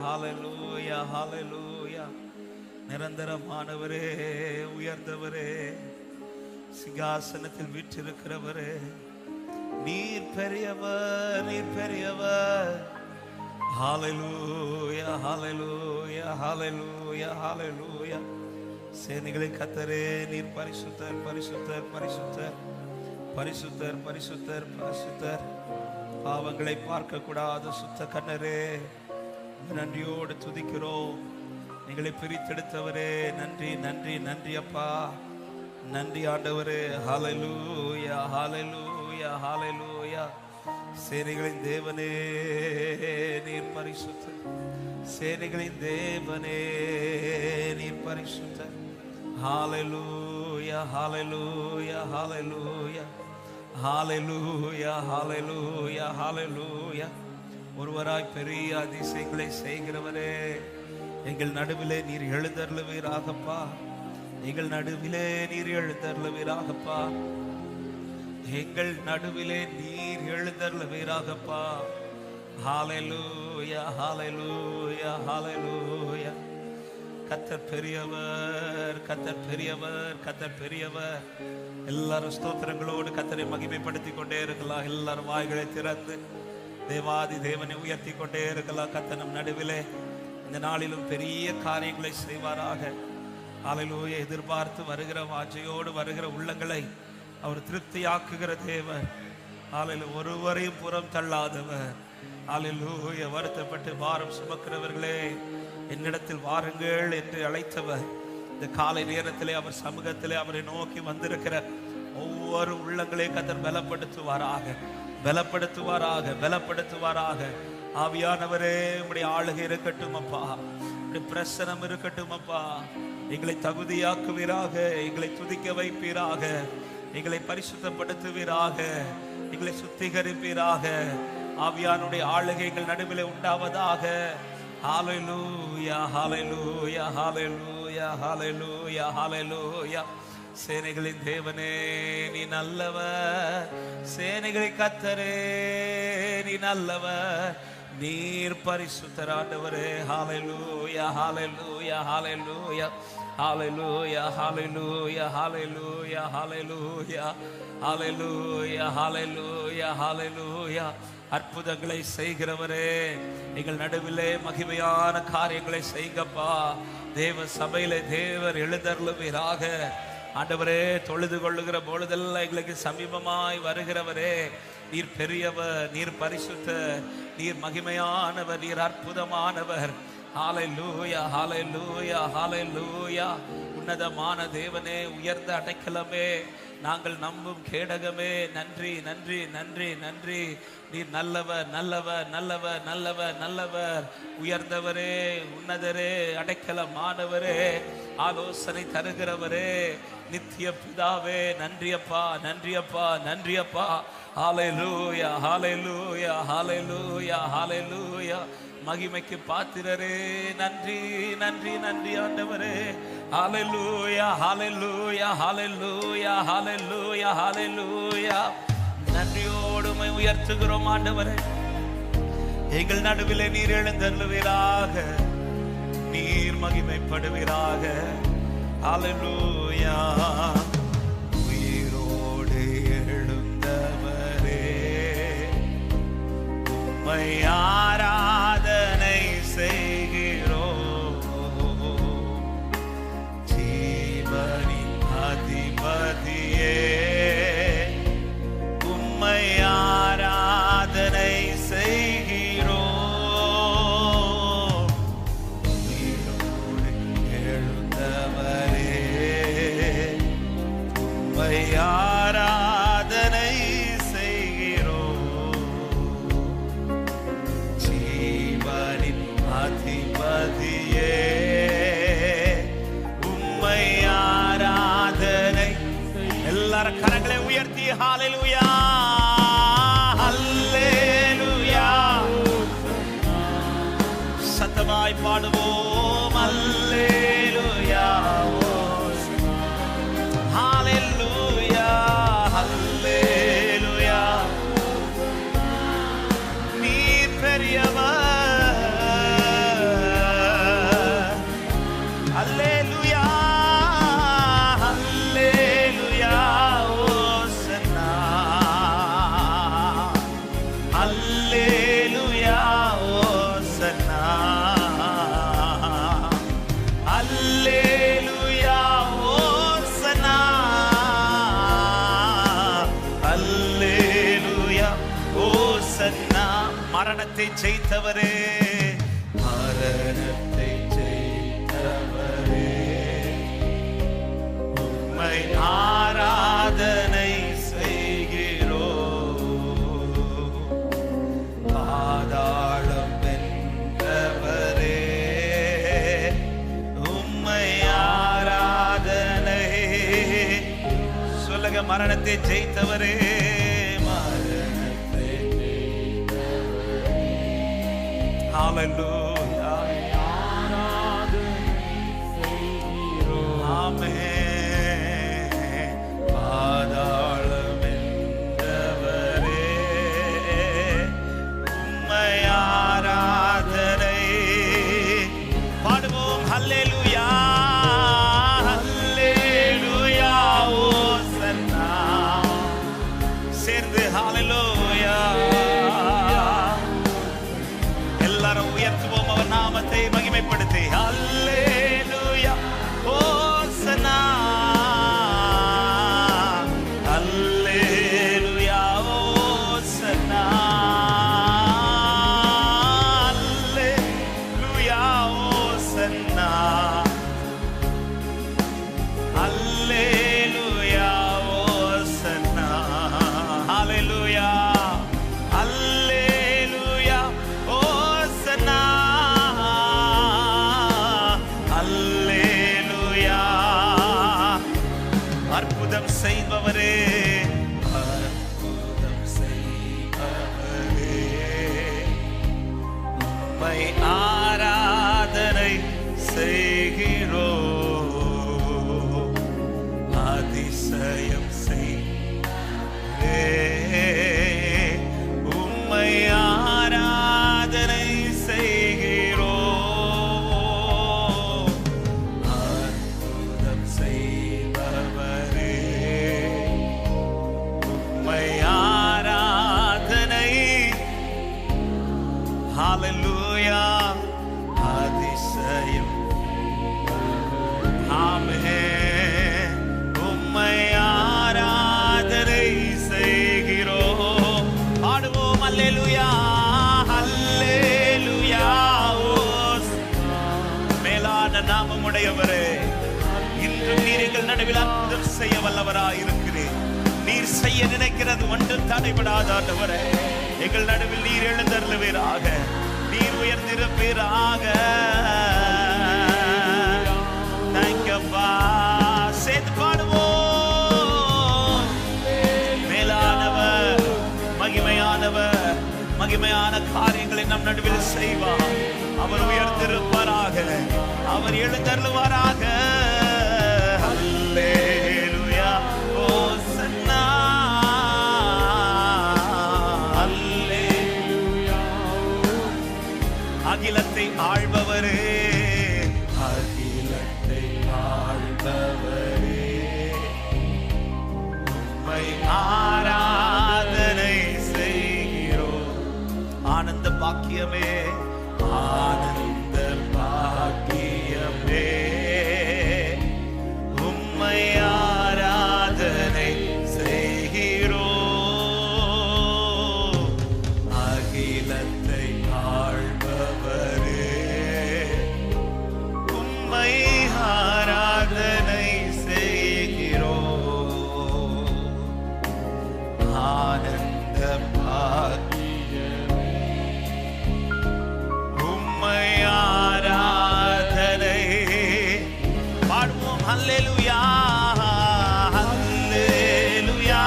ஹalleluya ஹalleluya. நிரந்தரமானவரே, உயர்ந்தவரே, சிங்காசனத்தில் வீற்றிருக்கிறவரே, நீர் பெரியவர், நீர் பெரியவர். ஹalleluya ஹalleluya ஹalleluya ஹalleluya. சேனைகளின் கர்த்தரே, நீர் பரிசுத்தர் பரிசுத்தர் பரிசுத்தர் பரிசுத்தர் பரிசுத்தர் பரிசுத்தர். பாவங்களை பார்க்க கூடாத சுத்த கண்ணரே, நன்றியோடு துதிக்கிறோம். எங்களை பிரித்தெடுத்தவரே, நன்றி நன்றி நன்றி அப்பா, நன்றி ஆண்டவரே. ஹalleluya ஹalleluya ஹalleluya. சேனைகளின் தேவனே, நீர் பரிசுத்தர். சேனைகளின் தேவனே, நீர் பரிசுத்தர். ஹalleluya ஹalleluya ஹalleluya ஹalleluya ஹalleluya ஹalleluya. ஒருவராய் பெரிய அதிசயங்களை செய்கிறவரே, எங்கள் நடுவிலே நீர் எழுந்தருளுவீராகப்பா, எங்கள் நடுவிலே நீர் எழுந்தருளுவீராகப்பா, எங்கள் நடுவிலே நீர் எழுந்தருளுவீராகப்பா. ஹalleluya ஹalleluya ஹalleluya. கர்த்தர் பெரியவர், கர்த்தர் பெரியவர், கர்த்தர் பெரியவர். எல்லாரும் ஸ்தோத்திரங்களோடு கர்த்தரை மகிமைப்படுத்திக் கொண்டே இருக்கலாம். எல்லாரும் வாய்களை திறந்து தேவாதி தேவனை உயர்த்தி கொண்டே இருக்கலாம். கர்த்தர் நம் நடுவிலே இந்த நாளிலும் பெரிய காரியங்களை செய்வாராக. ஹalleluya. எதிர்பார்த்து வருகிற வாஞ்சையோடு வருகிற உள்ளங்களை அவர் திருப்தியாக்குகிற தேவன். ஹalleluya. ஒருவரையும் புறம் தள்ளாதவர். ஹalleluya. வருத்தப்பட்டு பாரம் சுமக்கிறவர்களே, என்னிடத்தில் வாருங்கள் என்று அழைத்தவர். இந்த காலை நேரத்திலே அவர் சமூகத்திலே அவரை நோக்கி வந்திருக்கிற ஒவ்வொரு உள்ளங்களே கர்த்தர் பலப்படுத்துவாராக, பலப்படுத்துவாராக, பலப்படுத்துவாராக. ஆவியானவரே, உம்முடைய ஆளுகை இருக்கட்டும் அப்பா, உம்முடைய பிரசனம் இருக்கட்டும் அப்பா. எங்களை தகுதியாக்குவீராக, எங்களை துதிக்க வைப்பீராக, எங்களை பரிசுத்தப்படுத்துவீராக, எங்களை சுத்திகரிப்பீராக. ஆவியானுடைய ஆளுகை எங்கள் நடுவிலே உண்டாவதாக. ஹalleluya ஹalleluya ஹalleluya ஹalleluya ஹalleluya. சேனைகளின் தேவனே, நீ நல்லவர். சேனைகளின் கர்த்தரே, நீ நல்லவர். நீர் பரிசுத்தர் ஆண்டவரே. ஹalleluya ஹalleluya ஹalleluya ஹalleluya ஹalleluya ஹalleluya ஹalleluya ஹalleluya ஹalleluya ஹalleluya. அற்புதங்களை செய்கிறவரே, எங்கள் நடுவிலே மகிமையான காரியங்களை செய்கப்பா. தேவ சபையிலே தேவர் எழுந்தருளுவீராக. ஆண்டவரே, தொழுது கொள்ளுகிற பொழுதெல்லாம் எங்களுக்கு சமீபமாய் வருகிறவரே, நீர் பெரியவர், நீர் பரிசுத்தர், நீர் மகிமையானவர், நீர் அற்புதமானவர். ஹalleluya ஹalleluya ஹalleluya. உன்னதமான தேவனே, உயர்ந்த அடைக்கலமே, நாங்கள் நம்பும் கேடகமே, நன்றி நன்றி நன்றி நன்றி. நீர் நல்லவர் நல்லவர் நல்லவர் நல்லவர் நல்லவர். உயர்ந்தவரே, உன்னதரே, அடைக்கலமானவரே, ஆலோசனை தருகிறவரே, நித்திய பிதாவே, நன்றியப்பா நன்றியப்பா நன்றியப்பா. ஹalleluya ஹalleluya ஹalleluya ஹalleluya. மகிமைக்கு பாத்திரரே, நன்றி நன்றி நன்றி ஆண்டவரே. ஹalleluya ஹalleluya ஹalleluya ஹalleluya ஹalleluya. நன்றியோடு உயர்த்துகிறோம் ஆண்டவரே. எங்கள் நடுவிலே நீர் எழுந்தருளுவீராக, நீர் மகிமைப்படுவீராக. ஹalleluya. உயிரோடு எழுந்தவரே, உம்மை ஆராதனை செய்கிறோம். ஜீவனின் அதிபதியே, உம்மை ஆராதனை செய்கிறோம். உயிரோடு எழுந்தவரே, உம்மை ஆராதனை செய்கிறோம். ஜீவனின் அதிபதியே, உம்மை ஆராதனை. எல்லாரும் கரங்களை உயர்த்தி ஹalleluya ஹalleluya சத்தமாய் பாடுவோம். ஹalleluya ஹalleluya ஹalleluya. நீர் பெரியவர், மரணத்தை ஜெயித்தவரே, மரணத்தை ஜெயித்தவரே, உம்மை ஆராதனை செய்கிறோம். பாதாளம் வென்றவரே, உம்மை ஆராதனை. சொல்லுங்க, மரணத்தை ஜெயித்தவரே, மரணத்தை ஜெயித்தவரே. ஹல்லேலூயா, ஆராதனை செய்கிறோம். ஆமென். பாதாளம் வென்றவரே, உம்மை ஆராதனை. பாடுவோம், ஹல்லேலூயா, ஹல்லேலூயா, ஓசன்னா. சேர்ந்து ஹல்லேலூயா. எல்லாரும் உயர்த்துவோம் அவர் நாமத்தை மகிமைப்படுத்தி. ஹல்லேலூயா, ஓசன்னா. ஹல்லேலூயா, ஓசன்னா. ஹல்லேலூயா, ஓசன்னா. ஹல்லேலூயா, ஓசன்னா. ஹல்லேலூயா, ஹல்லேலூயா, ஓசன்னா. ஹல்லேலூயா. அற்புதம் செய்பவரே, அற்புதம் செய்பவரே, உம்மை ஆராதனை செய்கிறோம். அதிசயம் செய்கிறே, உம்மை ஆராதனை செய்கிறோம். அற்புதம் செய்பவரே, உம்மை ஆராதனை. ஹல்லேலூயா, அதிசயம். ஆமென். உம்மை ஆராதனை செய்கிறோம். பாடுவோம், அல்லேலூயா, அல்லேலூயா, ஓசன்னா. மேலான நாமம் உடையவரே, இன்றும் நீர் எங்கள் நடுவில் அற்புதம் செய்ய வல்லவராய் இருக்கிறீர். நீர் செய்ய நினைக்கிறது ஒன்றும் தடைபடாத ஆண்டவரே, எங்கள் நடுவில் நீர் எழுந்தருளுவீராக, நீர் உயர்ந்திருப்பீராக. தேங்க்யூப்பா. சேர்ந்து பாடுவோம். மேலானவர், மகிமையானவர், மகிமையான காரியங்களை நம் நடுவில் செய்வார். அவர் உயர்ந்திருப்பாராக, அவர் எழுந்தருளுவாராக. ஹல்லேலூயா, ஓசன்னா. ஹல்லேலூயா. அகிலத்தை ஆள்பவரே, அகிலத்தை ஆள்பவரே, உம்மை ஆராதனை செய்கிறோம். ஆனந்த பாக்கியமே, ஆனந்த பாக்கியமே, உம்மை ஆராதனை செய்கிறோம். அகிலத்தை ஆள்பவரே, உம்மை ஆராதனை செய்கிறோம். ஆனந்த பாக்கியமே, உம்மை ஆராதனை. பாடுவோம், ஹல்லேலூயா, ஹல்லேலூயா.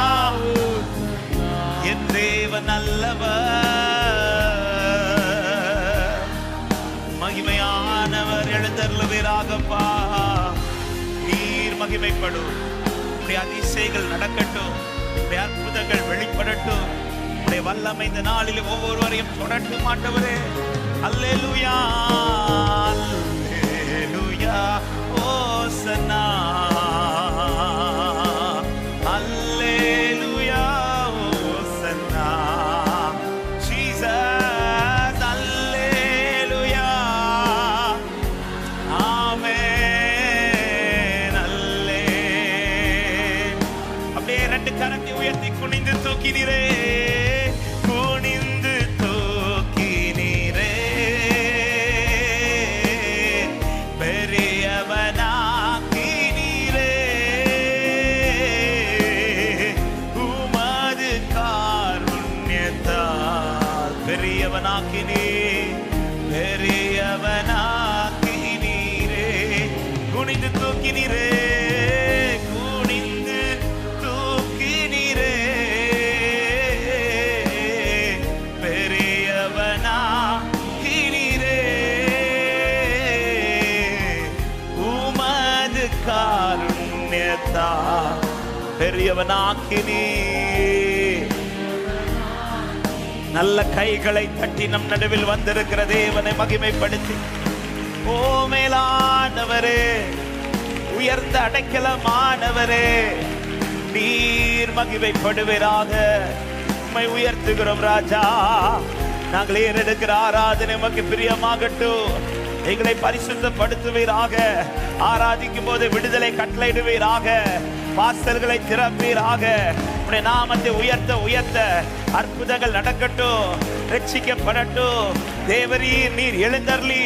என் தேவன் நல்லவர், மகிமையானவர். எழுந்தருளுவீராகப்பா. நீர் மகிமைப்படும். உடைய அதிசயங்கள் நடக்கட்டும், உடைய அற்புதங்கள் வெளிப்படட்டும், உடைய வல்லமை இந்த நாளில் ஒவ்வொருவரையும் தொடட்டும் ஆண்டவரே. அல்லேலூயா, அல்லேலூயா, ஓசன்னா. அல்லேலூயா, ஓசன்னா. ஜீசஸ், அல்லேலூயா. ஆமென், அல்லே. அப்படியே ரெண்டு கரத்தை உயர்த்தி குனிந்து தூக்கினீரே, குனிந்து தூக்கினீரே. கத்தா பெரியவனாக்கினி. நல்ல கைகளை தட்டி நம் நடுவில் வந்திருக்கிற தேவனை மகிமைப்படுத்தி, ஓ மேலானவரே, உயர்ந்த அடைக்கலமானவரே, நீர் மகிமைப்படுவீராக. உம்மை உயர்த்துகிறோம் ராஜா. நாங்கள் ஏறெடுக்கிற ஆராதனை உமக்கு பிரியமாகட்டும். எங்களை பரிசுத்தப்படுத்துவீராக. ஆராதிக்கும் போது விடுதலை கட்டளையிடுவீராக. வாசல்களை திறப்பீராக. உம்முடைய நாமத்தை உயர்த்த உயர்த்த அற்புதங்கள் நடக்கட்டும், ரட்சிக்கப்படட்டும். தேவரீர் நீர் எழுந்தருளி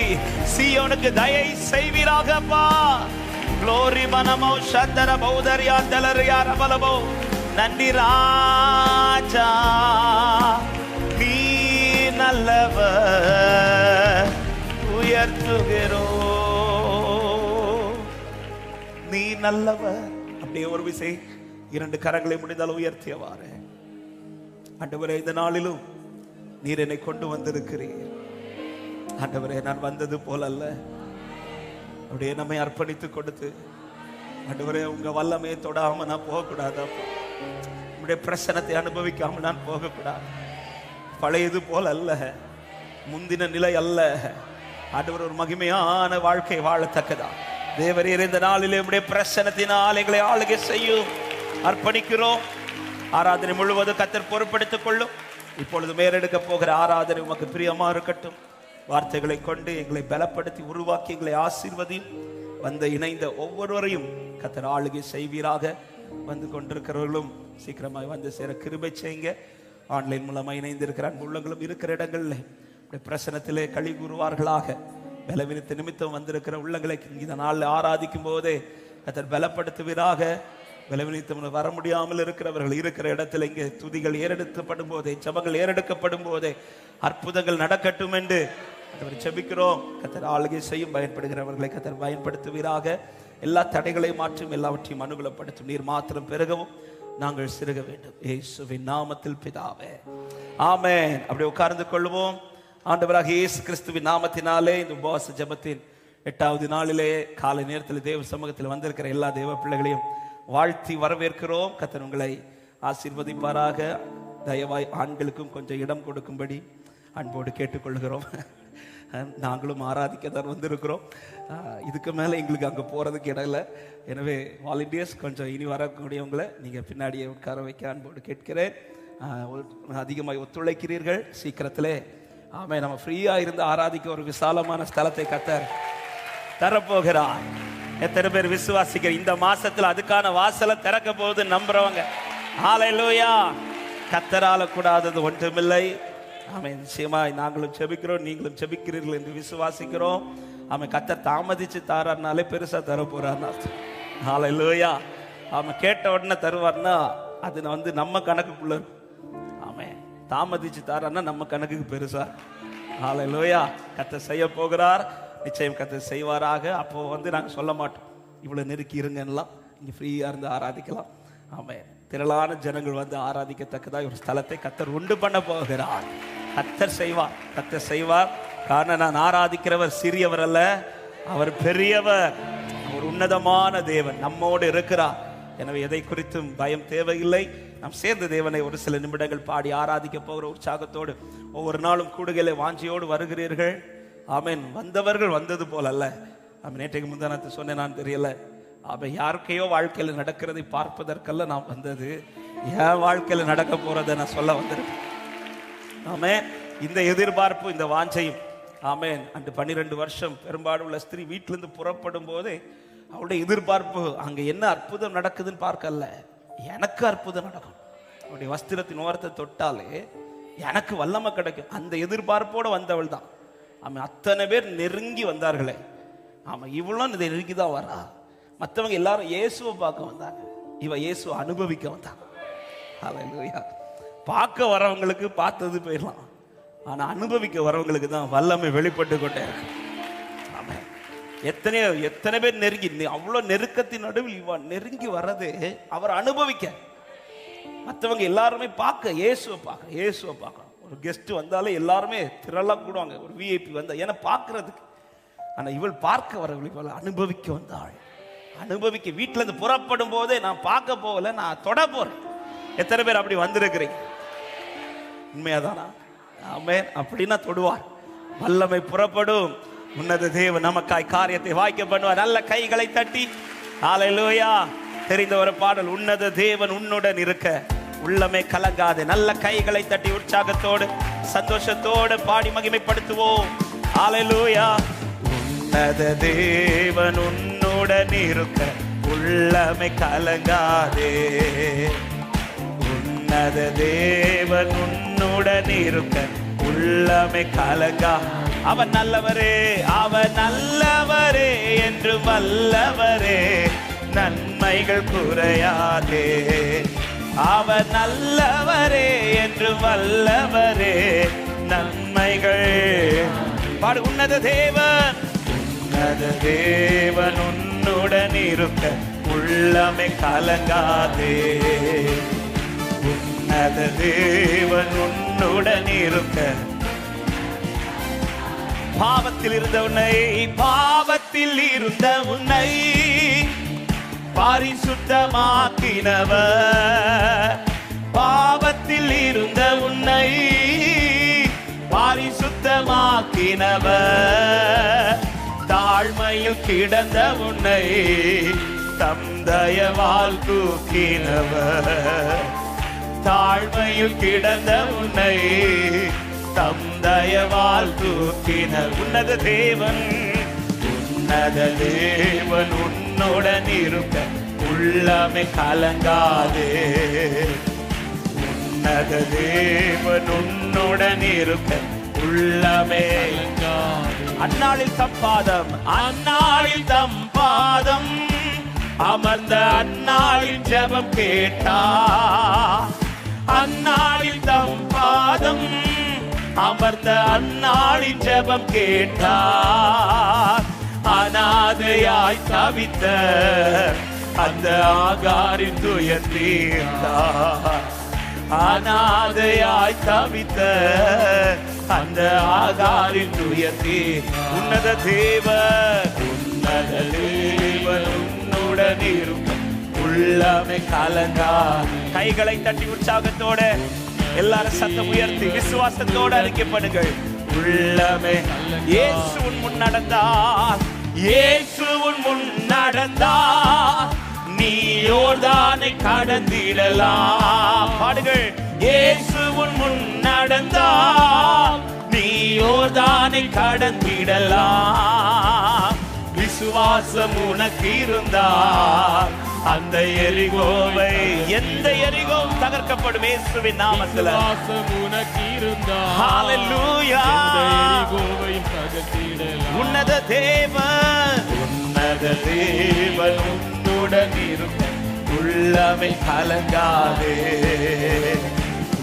சீயோனுக்கு தயை செய்வீராகப்பா. க்ளோரி மனமோ சந்தர பௌதரியா தலரியா ரபலமோ. நன்றி ராஜா, நீ நல்லவர், உயர்த்துகிறோ நீ நல்லவர். அப்படியே ஒரு விசை இரண்டு கரங்களை முடிந்தால் உயர்த்தியவாறு. ஆண்டவரே, இந்த நாளிலும் நீர் என்னை கொண்டு வந்திருக்கிறீர். ஆண்டவரே, நான் வந்தது போல அல்ல, அப்படியே நம்மை அர்ப்பணித்து கொடுத்து, ஆண்டவரே உங்க வல்லமையை தொடாம நான் போகக்கூடாது. உங்களுடைய பிரசனத்தை அனுபவிக்காம நான் போகக்கூடாது. பழையது போல அல்ல, முந்தின நிலை அல்ல. ஆண்டவர் ஒரு மகிமையான வாழ்க்கை வாழத்தக்கதா தேவரீர் இந்த நாளிலே உம்முடைய பிரசன்னத்தினால் எங்களை ஆளுகை செய்யும். அர்ப்பணிக்கிறோம். ஆராதனை முழுவதும் கர்த்தர் பொறுப்படுத்திக் கொள்ளும். இப்பொழுது மேலெடுக்க போகிற ஆராதனை உமக்கு பிரியமா இருக்கட்டும். வார்த்தைகளை கொண்டு எங்களை பலப்படுத்தி உருவாக்கி எங்களை ஆசீர்வதியும். வந்து இணைந்த ஒவ்வொருவரையும் கர்த்தர் ஆளுகை செய்வீராக. வந்து கொண்டிருக்கிறவர்களும் சீக்கிரமாய் வந்து சேர கிருபை செய்யுங்க. ஆன்லைன் மூலமாக இணைந்திருக்கிற அன்புள்ளங்களும் இருக்கிற இடங்களில் பிரசனத்திலே களி கூறுவார்களாக. பலவீனத்து நிமித்தம் வந்திருக்கிற உள்ளங்களை இந்த நாளில் ஆராதிக்கும் போதே கர்த்தர் பலப்படுத்துவீராக. பலவீனத்தம் வர முடியாமல் இருக்கிறவர்கள் இருக்கிற இடத்துல இங்கே துதிகள் ஏறெடுக்கப்படும் போதே, ஜெபங்கள் ஏறெடுக்கப்படும் போதே அற்புதங்கள் நடக்கட்டும் என்று ஜெபிக்கிறோம். கர்த்தர் ஆளுகை செய்யும். பயன்படுகிறவர்களை கர்த்தர் பயன்படுத்துவீராக. எல்லா தடைகளையும் மாற்றும், எல்லாவற்றையும் அனுகூலப்படுத்தும். நீர் மாத்திரம் பெருகவும், நாங்கள் சிறுக வேண்டும். இயேசுவின் நாமத்தில் பிதாவே, ஆமென். அப்படி உட்கார்ந்து கொள்வோம். ஆண்டவராக இயேசு கிறிஸ்துவின் நாமத்தினாலே இந்த உபவாச ஜெபத்தின் 8வது நாளிலே காலை நேரத்தில் தேவ சமூகத்தில் வந்திருக்கிற எல்லா தேவ பிள்ளைகளையும் வாழ்த்தி வரவேற்கிறோம். கர்த்தர் உங்களை ஆசீர்வதிப்பாராக. தயவாய் ஆண்களுக்கும் கொஞ்சம் இடம் கொடுக்கும்படி அன்போடு கேட்டுக்கொள்கிறோம். நாங்களும் ஆராதிக்க தான் வந்திருக்கிறோம். இதுக்கு மேலே எங்களுக்கு அங்கே போகிறதுக்கு இடம் இல்லை. எனவே வாலண்டியர்ஸ் கொஞ்சம் இனி வரக்கூடியவங்களை நீங்கள் பின்னாடியே உட்கார வைக்க அன்போடு கேட்கிறேன். அதிகமாக ஒத்துழைக்கிறீர்கள். சீக்கிரத்திலே ஆமாம், நம்ம ஃப்ரீயாக இருந்து ஆராதிக்க ஒரு விசாலமான ஸ்தலத்தை கர்த்தர் தரப்போகிறார். எத்தனை பேர் விசுவாசிக்கிற இந்த மாசத்துல அதுக்கான வாசலை திறக்க போகுது நம்புறவங்க? ஹல்லேலூயா. கர்த்தரால கூடாதது ஒன்றுமில்லை. ஆமென். நிச்சயமாய் நாங்களும் செபிக்கிறோம், நீங்களும் செபிக்கிறீர்கள் என்று விசுவாசிக்கிறோம். ஆமென். கர்த்தர் தாமதிச்சு தாரார்னாலே பெருசா தர போறார்னா ஹல்லேலூயா. ஆமென். கேட்ட உடனே தருவார்னா அது நம்ம கணக்குக்குள்ள. ஆமென். தாமதிச்சு தாரார்னா நம்ம கணக்குக்கு பெருசா. ஹல்லேலூயா. கர்த்தர் செய்ய போகிறார். நிச்சயம் கர்த்தர் செய்வாராக. அப்போ நாங்கள் சொல்ல மாட்டோம் இவ்வளவு நெருக்கி இருங்கலாம். இங்க ஃப்ரீயா இருந்து ஆராதிக்கலாம். ஆமென். திரளான ஜனங்கள் வந்து ஆராதிக்கத்தக்கதாக ஒரு ஸ்தலத்தை கர்த்தர் உண்டு பண்ண போகிறார். கர்த்தர் செய்வார், கர்த்தர் செய்வார். காரணம், நான் ஆராதிக்கிறவர் சிறியவர் அல்ல, அவர் பெரியவர். அவர் உன்னதமான தேவன் நம்மோடு இருக்கிறார். எனவே எதை குறித்தும் பயம் தேவையில்லை. நாம் சேர்ந்த தேவனை ஒரு சில நிமிடங்கள் பாடி ஆராதிக்க போகிற உற்சாகத்தோடு ஒவ்வொரு நாளும் கூடுகளை வாஞ்சியோடு வருகிறீர்கள். ஆமென். வந்தவர்கள் வந்தது போல அல்ல. ஆமென். நேற்றைக்கு முந்தானத்தை சொன்னேன், நான் தெரியல. ஆமென். யாருக்கையோ வாழ்க்கையில் நடக்கிறதை பார்ப்பதற்கல்ல நான் வந்தது, என் வாழ்க்கையில் நடக்க போறதை நான் சொல்ல வந்திருக்கேன். ஆமென். இந்த எதிர்பார்ப்பு, இந்த வாஞ்சையும். ஆமென். அந்த 12 வருஷம் பெரும்பாடுள்ள ஸ்திரீ வீட்டிலிருந்து புறப்படும் போதே அவருடைய எதிர்பார்ப்பு அங்க என்ன அற்புதம் நடக்குதுன்னு பார்க்கல, எனக்கு அற்புதம் நடக்கும். அவருடைய வஸ்திரத்தின் ஓரத்தை தொட்டாலே எனக்கு வல்லமை கிடைக்கும். அந்த எதிர்பார்ப்போடு வந்தவள் தான். ஆமாம். அத்தனை பேர் நெருங்கி வந்தார்களே. ஆமாம். இவளும் இதை நெருங்கி தான் வரா. மற்றவங்க எல்லாரும் இயேசுவை பார்க்க வந்தாங்க, இவ இயேசுவை அனுபவிக்க வந்தாங்க. ஹல்லேலூயா. பார்க்க வரவங்களுக்கு பார்த்தது போயிடலாம், ஆனா அனுபவிக்க வரவங்களுக்கு தான் வல்லமை வெளிப்பட்டு கொண்டே இருக்கு. ஆமாம். எத்தனை பேர் நெருங்கி, அவ்வளவு நெருக்கத்தின் நடுவில் இவ நெருங்கி வர்றது அவர் அனுபவிக்க. மற்றவங்க எல்லாருமே பார்க்க இயேசுவை பார்க்க, இயேசுவை பார்க்க. ஒரு கெஸ்ட் வந்தாலே எல்லாருமே திரளா கூடுவாங்க, ஒரு விஐபி வந்தா, ஏன்னா பார்க்கறதுக்கு. ஆனா இவள் பார்க்க வரவில்லை, இவள் அனுபவிக்க வந்தாள். அனுபவிக்க. வீட்டுல இருந்து புறப்படும் போதே நான் பார்க்க போகல, நான் தொட போறேன். எத்தனை பேர் அப்படி வந்திருக்கிறீங்க? உண்மையாதானா? ஆமென். அப்படின்னா தொடுவார். வல்லமை புறப்படும். உன்னத தேவன் நமக்காய் காரியத்தை வாய்க்க பண்ணுவார். நல்ல கைகளை தட்டி ஹல்லேலூயா. தெரிந்த ஒரு பாடல், உன்னத தேவன் உன்னுடன் இருக்க உள்ளமே கலங்காது. நல்ல கைகளை தட்டி உற்சாகத்தோடு சந்தோஷத்தோடு பாடி மகிமைப்படுத்துவோம். ஹல்லேலூயா. உன்னத தேவன் உன்னுடன் இருக்க உள்ளமே கலங்காதே. உன்னத தேவன் உன்னுடன் இருக்க உள்ளமே கலங்கா. அவன் நல்லவரே, அவன் நல்லவரே என்று வல்லவரே, நன்மைகள் குறையாதே. அவர் நல்லவரே என்று வல்லவரே, நன்மைகள். பாடு. உன்னத தேவன், உன்னத தேவன் உன்னுடன் இருக்க உள்ளமே கலங்காதே. உன்னத தேவன் உன்னுடன் இருக்க. பாவத்தில் இருந்த உன்னை, பாவத்தில் இருந்த உன்னை பரிசுத்தமாக்கினவர். பாவத்தில் இருந்த உன்னை பரிசுத்தமாக்கினவர். தாழ்மையில் கிடந்த உன்னை தம் தயவால் தூக்கினவர். தாழ்மையில் கிடந்த உன்னை தம் தயவால் தூக்கின உன்னத தேவன். உன்னத தேவன் உன்னுடன் இருக்க உள்ளமே கலங்காதே. உன்னத தேவன் உன்னுடன் இருக்க உள்ளமே. அந்நாளில் தம் பாதம், அந்நாளில் தம் பாதம் அமர்ந்த அந்நாளில் ஜெபம் கேட்டா. அந்நாளில் தம் பாதம் அமர்ந்த அந்நாளில் ஜெபம் கேட்டார். அநாதையாய் தவித்த அந்த ஆகாரின் துயர் தீர்த்தார். அநாதையாய் தவித்த அந்த ஆகாரின் துயர் தீர். உன்னத தேவன், உன்னத தேவன் உன்னுடன் இருக்க உள்ளமே கலங்கா. கைகளை தட்டி உற்சாகத்தோட எல்லாரும் சத்தம் உயர்த்தி விசுவாசத்தோடு அறிக்கைப்படுங்கள். உள்ளமே. இயேசு உன் முன் நடந்தார், இயேசு உன் முன் நடந்தார், நீ யோர்தானை கடந்திடலாம். பாடுங்கள். இயேசு உன் முன் நடந்தார், நீ யோர்தானை கடந்திடலாம். விசுவாசம் உனக்கு இருந்தால் அந்த எரிகோவை, எந்த எரிகோவும் தகர்க்கப்படும் இயேசுவின் நாமத்தில். ஹல்லேலூயா. உன்னத தேவன், உன்னத தேவன் உன்னுடன் இருக்க உள்ளமே கலங்காதே.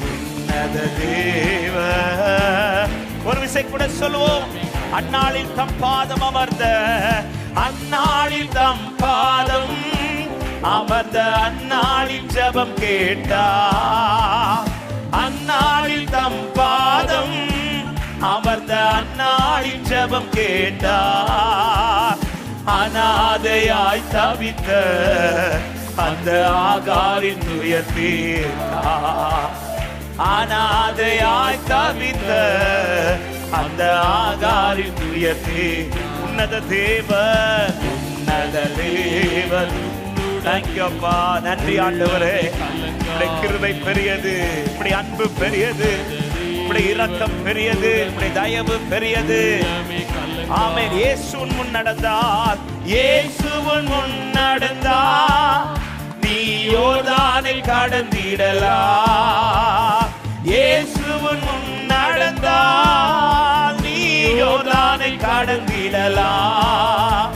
உன்னத தேவன். ஒரு விசை கூட சொல்லுவோம். அந்நாளில் தம் பாதம் அமர்ந்த, அந்நாளில் தம் பாதம் அமர்ந்த அந்நாளில் ஜெபம் கேட்டா. அந்நாளில் தம் பாதம் அமர்ந்த அந்நாளில் ஜெபம் கேட்டா. அநாதையாய் தவித்த அந்த ஆகாரின் துயர் தீர்த்தா. அநாதையாய் தவித்த அந்த ஆகாரின் துயர் தீர். உன்னத தேவன், உன்னத தேவன். தேங்க்யூப்பா. நன்றி ஆண்டவரே. இப்படி கிருபை பெரியது, இப்படி அன்பு பெரியது, இப்படி இரக்கம் பெரியது, இப்படி தயவு பெரியது. ஆமென். இயேசுவின் முன் நடந்தார், இயேசுவின் முன் நடந்தார், நீ யோர்தானை கடந்திடலாம். இயேசுவின் முன் நடந்தால் நீ யோர்தானை கடந்திடலாம்.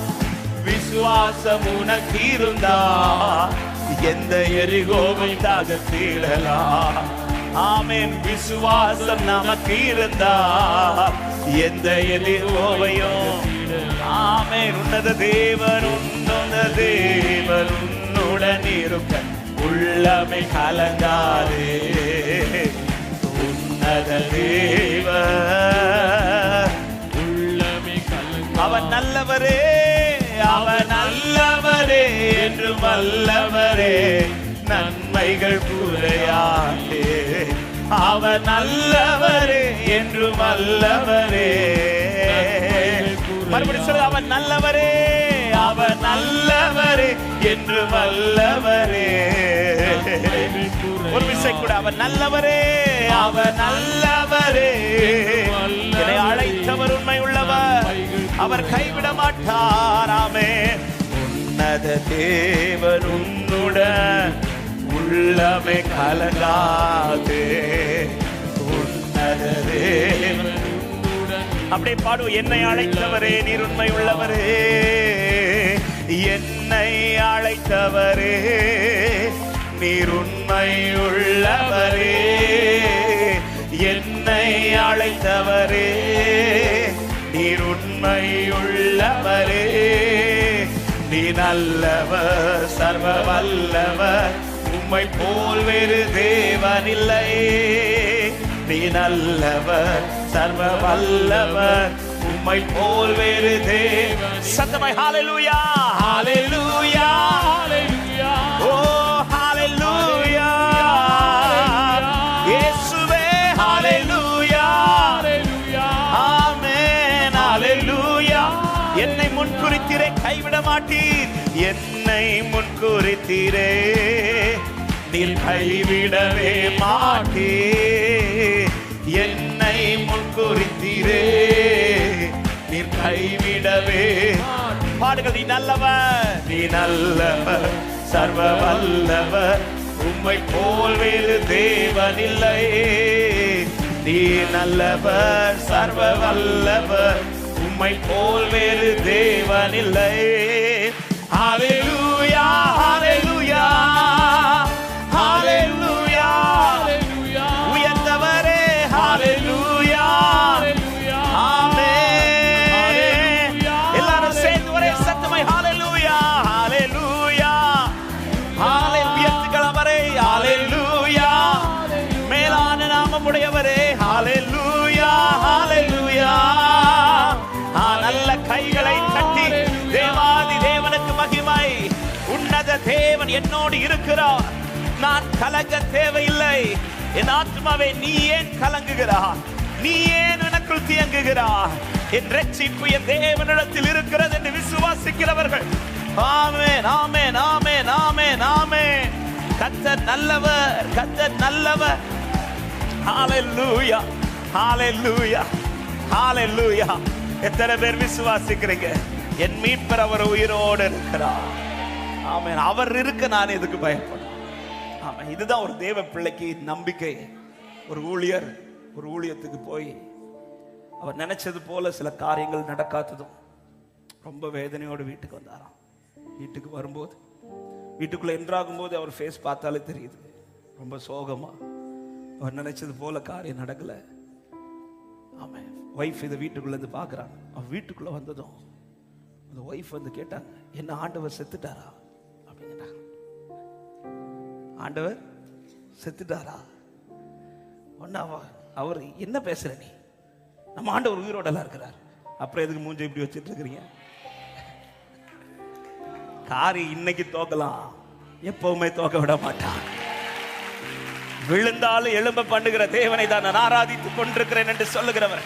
விசுவாசம் உனக்கு இருந்தா எந்த எரிகோவை தகர்த்திடலாம். ஆமென். விசுவாசம் நமக்கு இருந்தா எந்த எரிகோவையும். ஆமென். உன்னத தேவன், உன்னத தேவன் உன்னுடன் இருக்க உள்ளமே கலங்காதே. உன்னத தேவன் உள்ளமே கலங்காதே. அவன் நல்லவரே, அவன் நல்லவரே என்றும் வல்லவரே, நன்மைகள் குறையாதே. அவர் நல்லவரே என்றும் வல்லவரே. மறுபடியும் சொல்லுங்க, அவர் நல்லவரே, அவர் நல்லவரே என்று வல்லவரே. ஒரு விஷயம் கூட, அவர் நல்லவரே, அவர் நல்லவரே. என்னை அழைத்தவர் உண்மை உள்ளவர், அவர் கைவிட மாட்டார். ஆமென். உன்னத தேவன் உன்னுடன், உள்ளமே கலங்காதே. உன்னத தேவன் அப்படியே பாடுவோம். என்னை அழைத்தவரே, நீர் உண்மை உள்ளவரே. என்னை அழைத்தவரே, நீர் உண்மை உள்ளவரே. என்னை அழைத்தவரே, நீர் உண்மை உள்ளவரே. நீ நல்லவர், சர்வ வல்லவர், உம்மை போல் வேறு தேவனில்லை. நீ நல்லவர், சர்வ வல்லவர், உம்மை போல் வேறு தேவன். சத்தமாய் ஹalleluya, ஹalleluya, ஹalleluya. ஓ ஹalleluya, இயேசுவே ஹalleluya, ஹalleluya. ஆமென், ஹalleluya. என்னை முன்குறித்தீரே, கைவிட மாட்டீர். என்னை முன்குறித்தீரே, நீர் கைவிடவே மாட்டீர். என்னை முன்குறித்தீரே, நீர் கைவிடவே. பாடுகள். நீ நல்லவர், நீ நல்லவர், சர்வ வல்லவர், உம்மை போல் வேறு தேவனில்லை. நீ நல்லவர், சர்வ வல்லவர், உம்மை போல் வேறு தேவனில்லை. ஹalleluya, ஹalleluya, ஹalleluya, ஹalleluya. உயர்ந்தவரே, ஹalleluya, ஹalleluya. ஆமென். எல்லாரும் சேர்ந்து ஒரே சத்தமாய் ஹalleluya, ஹalleluya, ஹalleluya. உயர்த்துகிறவரே, ஹalleluya. மேலான நாமமுடையவரே, ஹalleluya, ஹalleluya. நல்ல கைகளை தட்டி தேவாதி தேவனுக்கு மகிமை. உன்னத தேவன் என்னோடு இருக்கிறார், நான் கலங்க தேவையில்லை. என் ஆத்மாவே, நீ ஏன் கலங்குகிறாய்? நீ ஏன் எனக்குள் தியங்குகிறாய்? என் ரட்சிப்பு என் தேவனிடத்தில் இருக்கிறது என்று விசுவாசிக்கிறவர்கள். ஆமென், ஆமென், ஆமென், ஆமென், ஆமென். கர்த்தர் நல்லவர், கர்த்தர் நல்லவர். ஹalleluya, ஹalleluya, ஹalleluya. எத்தனை பேர் விசுவாசிக்கிறீங்க? என் மீட்பர் அவர் உயிரோடு இருக்கிறார். ஆமென். அவர் இருக்க நான் எதுக்கு பயப்படும்? ஆமென். இதுதான் ஒரு தேவ பிள்ளைக்கு நம்பிக்கை. ஒரு ஊழியர் ஒரு ஊழியத்துக்கு போய் அவர் நினைச்சது போல சில காரியங்கள் நடக்காததும் ரொம்ப வேதனையோடு வீட்டுக்கு வந்தாராம். வீட்டுக்கு வரும்போது, வீட்டுக்குள்ள என்ட்ராகும் போது அவர் ஃபேஸ் பார்த்தாலே தெரியுது, ரொம்ப சோகமா. அவர் நினைச்சது போல காரியம் நடக்கல. ஆமென். வைஃப் இதை வீட்டுக்குள்ள இருந்து பார்க்குறாங்க. அவன் வீட்டுக்குள்ள வந்ததும் அந்த ஒய்ஃப் வந்து கேட்டாங்க, என்ன ஆண்டவர் செத்துட்டாரா அப்படிங்கிறாங்க. ஆண்டவர் செத்துட்டாரா? ஒன்னா அவர் என்ன பேசுற நீ? நம்ம ஆண்டவர் உயிரோடலாம் இருக்கிறார். அப்புறம் எதுக்கு மூஞ்ச இப்படி வச்சுட்டு இருக்கிறீங்க? காரி இன்னைக்கு தோக்கலாம், எப்பவுமே தோக்க விட மாட்டான். விழுந்தாலும் எழும்ப பண்ணுகிற தேவனை தான் நான் ஆராதித்துக் கொண்டிருக்கிறேன் என்று சொல்லுகிறவர்.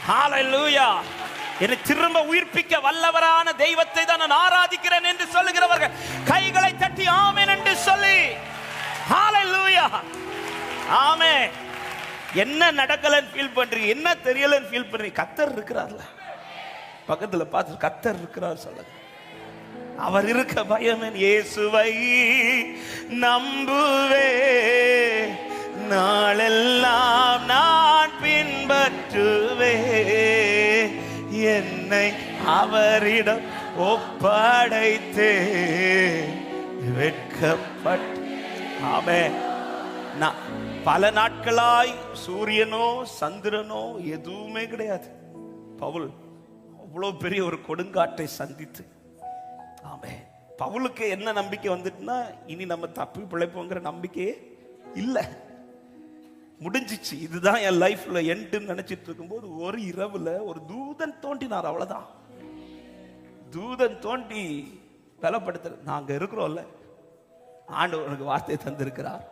ஹalleluya. என்னை திரும்ப உயிர்ப்பிக்க வல்லவரான தெய்வத்தை தான் நான் ஆராதிக்கிறேன் என்று சொல்லுகிறவர்கள் கைகளை தட்டி ஆமென் என்று சொல்லி ஹalleluya. ஆமென். என்ன நடக்கலன்னு ஃபீல் பண்றீங்க? என்ன தெரியலன்னு ஃபீல் பண்றீங்க? கர்த்தர் இருக்கிறார்ல, பக்கத்துல பார்த்து கர்த்தர் இருக்கிறார் சொல்லுங்க. அவர் இருக்க பயமேன். இயேசுவை நம்புவே, நாளெல்லாம் நான் பின்பற்றுவே, என்னை அவரிடம் ஒப்படைத்தே வெட்கப்பட்டு. ஆமென். நான் பல நாட்களாய் சூரியனோ சந்திரனோ எதுவுமே கிடையாது. பவுல் அவ்வளவு பெரிய ஒரு கொடுங்காட்டை சந்தித்து, ஆமென், பவுலுக்கு என்ன நம்பிக்கை வந்துட்டுனா, இனி நம்ம தப்பி பிழைப்போங்கிற நம்பிக்கையே இல்லை. முடிஞ்சிச்சு, இதுதான் என் லைஃப்ல எண்டுன்னு நினைச்சிட்டு இருக்கும்போது ஒரு இரவுல ஒரு தூதன் தோன்றினார். அவ்வளவுதான். தூதன் தோண்டி பலப்படுத்துறது. நாங்க இருக்கிறோம்ல, ஆண்டவர் உனக்கு வார்த்தையை தந்திருக்கிறார்.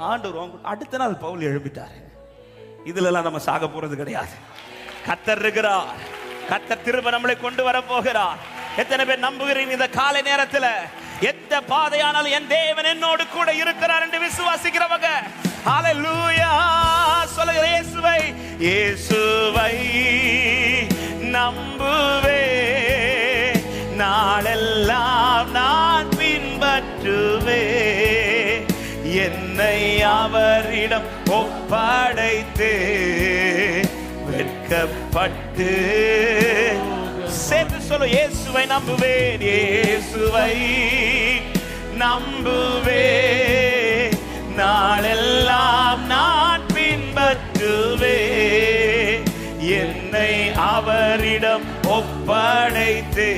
ஆண்டவர் அடுத்த நாள் பவுல் எழுப்பிட்டாரு. இதுல எல்லாம் நம்ம சாக போறது கிடையாது. கர்த்தர் இருக்கிறார். கர்த்தர் திரும்ப நம்மளை கொண்டு வர போகிறார். எத்தனை பேர் நம்புகிறீங்க இந்த காலை நேரத்துல? எந்த பாதையானாலும் என் தேவன் என்னோடு கூட இருக்கிறார் என்று விசுவாசிக்கிறவங்க ஹல்லேலூயா சொல்லுங்க. இயேசுவை நம்புவே, நாளெல்லாம் நான் பின்பற்றுவே, என்னை அவரிடம் ஒப்படைத்து வெட்கப்பட்டு சேர்த்து சொல்லு. இயேசுவை நம்புவேன், இயேசுவை நம்புவே, நாளெல்லாம் நான் பின்பற்றுவே, என்னை அவரிடம் ஒப்படைத்து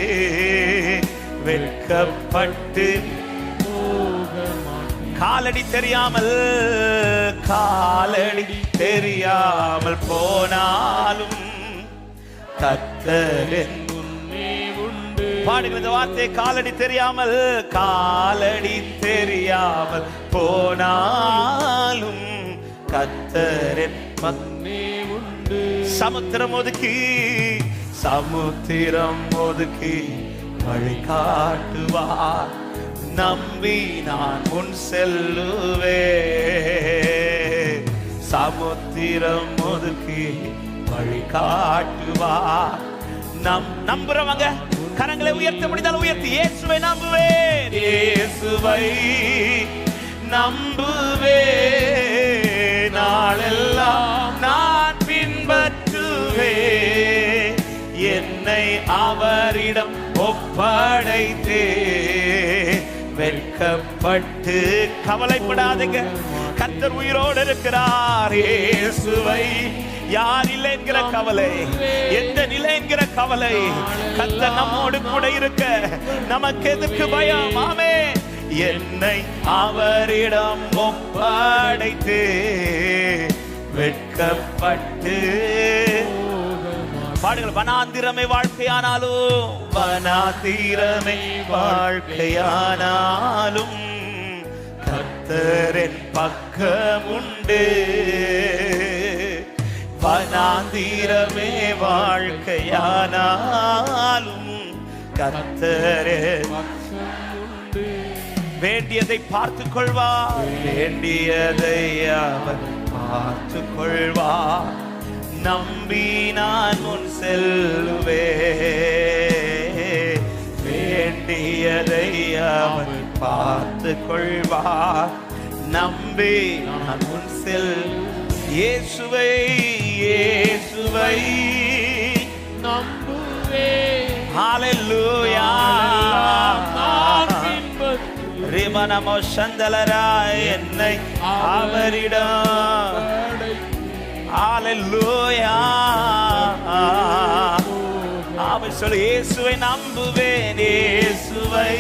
வெட்கப்பட்டு காலடி தெரியாமல் போனாலும் கர்த்தர் பாடுகிற இந்த வார்த்தை. காலடி தெரியாமல் போனாலும் கர்த்தர் சமுத்திரம் ஒதுக்கி வழி காட்டுவார், நம்பி நான் முன் செல்லுவே. சமுத்திரம் ஒதுக்கி வழி காட்டுவார். நம்புறவங்க கரங்களை உயர்த்த முடிந்தால் உயர்த்தி. இயேசுவை நம்புவேன், இயேசுவை நம்புவே, நாளெல்லாம் நான் பின்பற்றுவே, என்னை அவரிடம் ஒப்படைத்தே வெட்கப்பட்டு. கவலைப்படாதீங்க, கர்த்தர் உயிரோடு இருக்கிறார். இயேசுவை யார் இல்லை என்கிற கவலை, எந்த நிலை என்கிற கவலை, கர்த்தர் நம்மோடு கூட இருக்க நமக்கு எதற்கு பயம்? ஆமென். என்னை அவரிடம் ஒப்படைத்து வெட்கப்பட்டு பாடுகள். வனாந்திரமே வாழ்க்கையானாலும், வனாந்திரமே வாழ்க்கையானாலும் கர்த்தரின் பக்கம் உண்டு. வனாந்திரமே வாழ்க்கையானாலும் கர்த்தரின் வேண்டியதை பார்த்துக் கொள்வார், வேண்டியதை அவர் பார்த்துக் கொள்வார், நம்பி நான் முன் செல்லுவே, வேண்டியதை அவர் பார்த்துக் கொள்வார், நம்பி நான் முன் செல். இயேசுவை நம்புவே, ஹல்லேலூயா. ரிமனமோ சந்தலராய் என்னை அவரிடம். ஹல்லேலூயா. அவன் சொல்லு. இயேசுவை நம்புவேன், இயேசுவை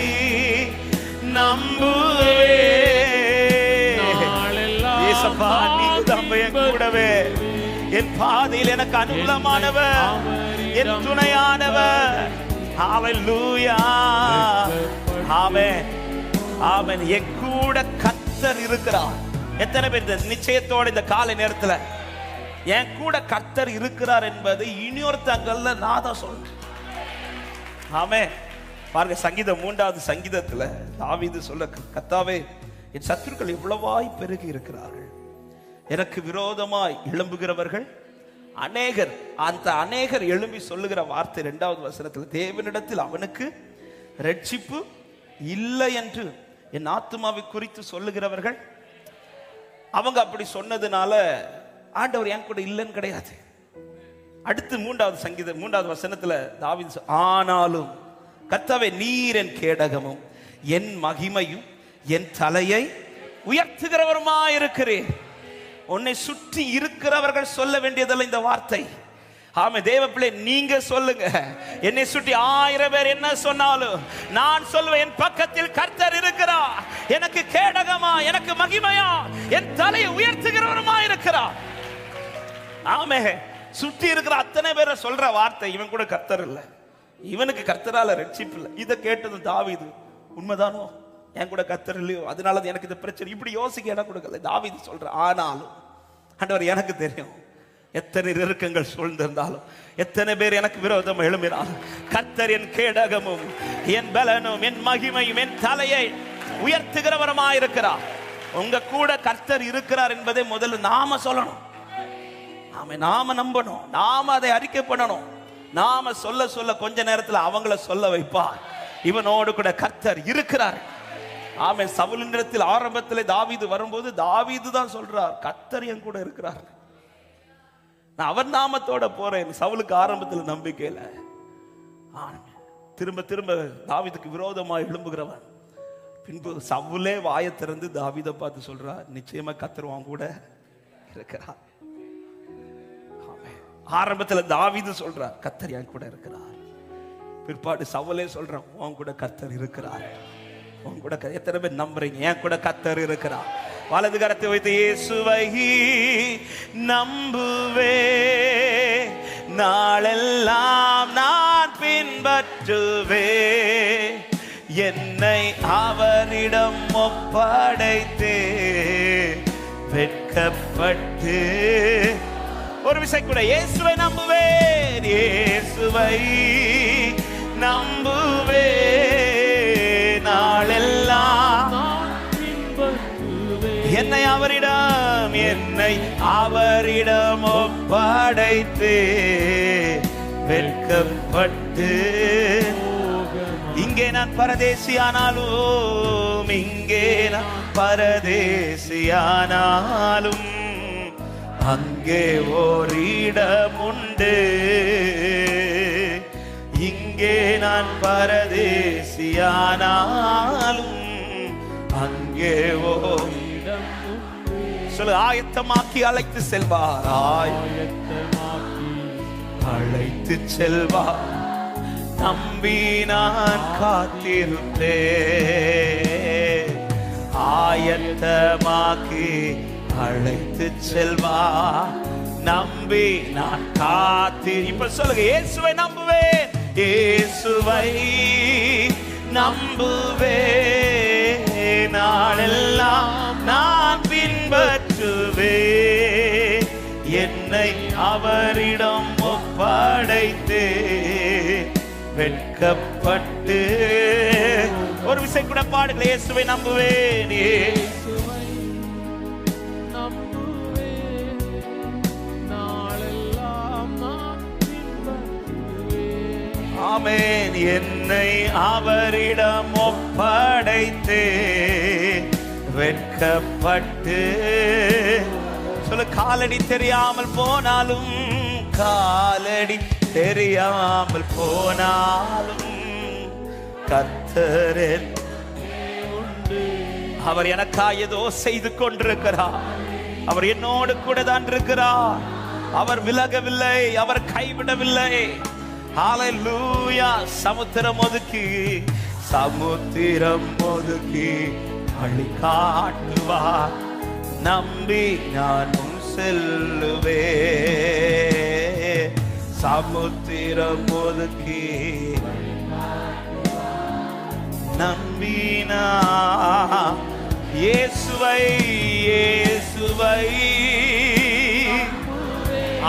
நம்புவேன். இயேசப்பா நீங்க என் கூடவே, என் பாதையில் எனக்கு அனுகூலமானவர், என் துணையானவர். ஹல்லேலூயா. ஆமென், ஆமென். என் கூட கர்த்தர் இருக்கிறார். எத்தனை பேர் இந்த நிச்சயத்தோட இந்த காலை நேரத்துல என் கூட கர்த்தர் இருக்கிறார் என்பது இனியொருத்தங்கள்ல நான் தான் சொல்றேன். ஆமென். பாருங்க, சங்கீதம் 3வது சங்கீதத்துல தாவீது சொல்ல, கர்த்தாவே என் சத்துருக்கள் எவ்வளவாய் பெருகி இருக்கிறார்கள், எனக்கு விரோதமாய் எழும்புகிறவர்கள் அநேகர். அந்த அநேகர் எழும்பி சொல்லுகிற வார்த்தை 2வது வசனத்துல, தேவனிடத்தில் அவனுக்கு ரட்சிப்பு இல்லை என்று என் ஆத்துமாவை குறித்து சொல்லுகிறவர்கள். அவங்க அப்படி சொன்னதுனால ஆண்டவர் என் கூட இல்லைன்னு கிடையாது. அடுத்து 3வது சங்கீதம் 3வது வசனத்துல தாவீது, ஆனாலும் கர்த்தாவே நீர் என் கேடகமும் என் மகிமையும் என் தலையை உயர்த்துகிறவருமாயிருக்கிறேன். உன்னை சுற்றி இருக்கிறவர்கள் சொல்ல வேண்டியதல்ல இந்த வார்த்தை. ஆமே தேவ பிள்ளை, நீங்க சொல்லுங்க. என்னை சுற்றி 1000 பேர் என்ன சொன்னாலும் நான் சொல்லுவேன், என் பக்கத்தில் கர்த்தர் இருக்கிறார், எனக்கு கேடகமா, எனக்கு மகிமையா, என் தலையை உயர்த்துகிறவருமா இருக்கிறார். ஆமே, சுற்றி இருக்கிற அத்தனை பேரை சொல்ற வார்த்தை, இவன் கூட கர்த்தர் இல்லை, இவனுக்கு கர்த்தரால ரட்சிப்பு இல்லை. இதை கேட்டது தாவீது உண்மைதானோ? என் கூட கர்த்தர் இல்லையோ, அதனால எனக்கு இந்த பிரச்சனை, இப்படி யோசிக்க இடம் கொடுக்கல. தாவீது சொல்ற, ஆனாலும் ஆண்டவர் எனக்கு தெரியும், எத்தனை நெருக்கங்கள் சூழ்ந்திருந்தாலும், எத்தனை பேர் எனக்கு விரோதம் எழும்பினாலும், கர்த்தர் என் கேடகமும் என் பலனும் என் மகிமையும் என் தலையை உயர்த்துகிறவருமாயிருக்கிறார். உங்க கூட கர்த்தர் இருக்கிறார் என்பதை முதல்ல நாம சொல்லணும். நாம நம்பணும், நாம அதை அறிக்கை பண்ணணும். நாம சொல்ல சொல்ல கொஞ்ச நேரத்தில் அவங்கள சொல்ல வைப்பார், இவனோடு கூட கர்த்தர் இருக்கிறார். ஆமென். சவுலினிடத்தில் ஆரம்பத்தில் தாவீது வரும்போது தாவீது தான் சொல்றார், கர்த்தர் என் கூட இருக்கிறார், நான் அவர் நாமத்தோட போறேன். சவுலுக்கு ஆரம்பத்தில் நம்பிக்கையில, திரும்ப திரும்ப தாவீதுக்கு விரோதமாக எழும்புகிறவன். பின்பு சவுலே வாயை திறந்து தாவீதை பார்த்து சொல்றார், நிச்சயமா கர்த்தர் உன் கூட இருக்கிறார். ஆரம்பத்தில் தாவீது சொல்றார், கர்த்தர் என் கூட இருக்கிறார். பிற்பாடு சவுலே சொல்றான், உன் கூட கர்த்தர் இருக்கிறார். உன் கூட எத்தனை பேர் நம்புறீங்க? என் கூட கர்த்தர் இருக்கிறார். வலது கரத்தை வைத்து இயேசுவை நம்புவே, நாளெல்லாம் நான் பின்பற்றுவே, என்னை அவரிடம் ஒப்படைத்தே வெட்கப்பட்டு. ஒரு விசை கூட இயேசுவை நம்புவேன், இயேசுவை நம்புவே, நாளெல்லாம் என்னை அவரிடம் ஒப்படைத்து வெட்கப்பட்டு. இங்கே நான் பரதேசியானாலும், இங்கே நான் பரதேசியானாலும், அங்கே ஓரிடம் உண்டு. இங்கே நான் பரதேசியானாலும், அங்கே ஓரிடம் உண்டு. சொல்லு, ஆயத்தமாக்கி அழைத்து செல்வார், ஆயத்தமாக்கி அழைத்து செல்வார், நம்பி நான் காத்திருந்தேன். ஆயத்தமாக்கி அழைத்து செல்வா, நம்பி நான் காத்து. இப்ப சொல்லுங்க, இயேசுவை நம்புவேன், இயேசுவை நம்புவே, நாளெல்லாம் நான் பின்பற்றுவே, என்னை அவரிடம் ஒப்படைத்தே வெட்கப்பட்டு. ஒரு விசை கூட பாடுங்கள், இயேசுவை நம்புவேன், இயேசுவை நம்புவேன், நாளெல்லாம் நான் பின்பற்றுவேன். ஆமென். என்னை அவரிடம் ஒப்படைத்தே வெட்கப்பட்டு. சொல்ல, காலடி தெரியாமல் போனாலும், காலடி தெரியாமல் போனாலும், கர்த்தர் அவர் எனக்காக ஏதோ செய்து கொண்டிருக்கிறார். அவர் என்னோடு கூட தான் இருக்கிறார். அவர் விலகவில்லை, அவர் கைவிடவில்லை. ஹல்லேலூயா. சமுத்திரம் ஒதுக்கி வழி காட்டுவார், நம்பி நான் செல்லுவே. சமுத்திரம் ஒதுக்கி நம்பினா இயேசுவை, இயேசுவை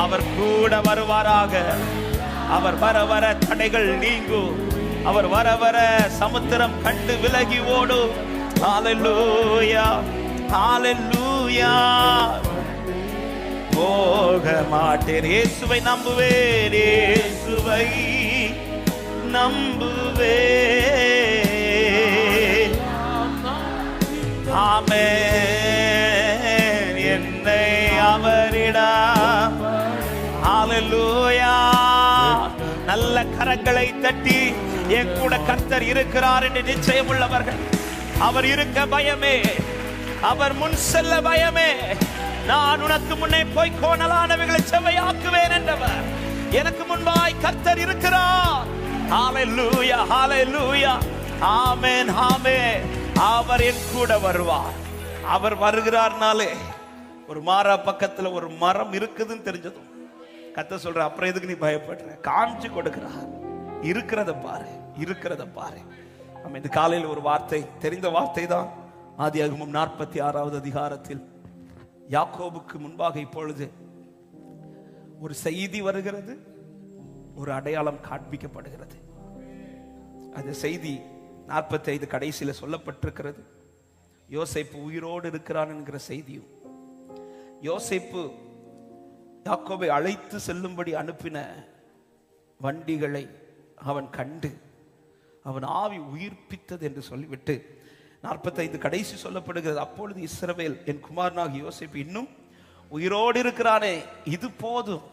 அவர் கூட வருவாராக. அவர் வர வர தடைகள் நீங்கும். அவர் வர வர சமுத்திரம் கண்டு விலகி ஓடும். ஹல்லேலூயா, ஹல்லேலூயா. போக மாட்டேன், இயேசுவை நம்புவேன், இயேசுவை நம்புவேன். ஆமென். என்னை அவரிடம். ஹல்லேலூயா. நல்ல கரங்களை தட்டி என் கூட கர்த்தர் இருக்கிறார் என்று நிச்சயம் உள்ளவர்கள், அவர் இருக்க பயமே, அவர் முன் செல்ல பயமே. நான் உனக்கு முன்னே போய் கோணலானவைகளை செவ்வையாக்குவேன் என்றவர், எனக்கு முன்பாய் கர்த்தர் இருக்கிறார். ஹல்லேலூயா, ஹல்லேலூயா. ஆமென், ஆமென். அவர் என் கூட வருவார். அவர் வருகிறார்னாலே ஒரு மாறா பக்கத்துல ஒரு மரம் இருக்குதுன்னு தெரிஞ்சதும் கர்த்தர் சொல்ற, அப்புறம் எதுக்கு நீ பயப்படுற? காமிச்சு கொடுக்கிறார். இருக்கிறத பாரு, இருக்கிறத பாரு. நம்ம இந்த காலையில் ஒரு வார்த்தை, தெரிந்த வார்த்தை தான். ஆதியாகமம் 46வது அதிகாரத்தில் யாக்கோபுக்கு முன்பாக இப்பொழுது ஒரு செய்தி வருகிறது, ஒரு அடையாளம் காண்பிக்கப்படுகிறது. அந்த செய்தி 45 கடைசியில் சொல்லப்பட்டிருக்கிறது. யோசேப்பு உயிரோடு இருக்கிறான் என்கிற செய்தியும், யோசேப்பு யாக்கோபை அழைத்து செல்லும்படி அனுப்பின வண்டிகளை அவன் கண்டு அவன் ஆவி உயிர்ப்பித்தது என்று சொல்லிவிட்டு 45 கடைசி சொல்லப்படுகிறது. அப்பொழுது இஸ்ரவேல், என் குமாரனாகிய யோசேப்பு இன்னும் உயிரோடு இருக்கிறானே, இது போதும்,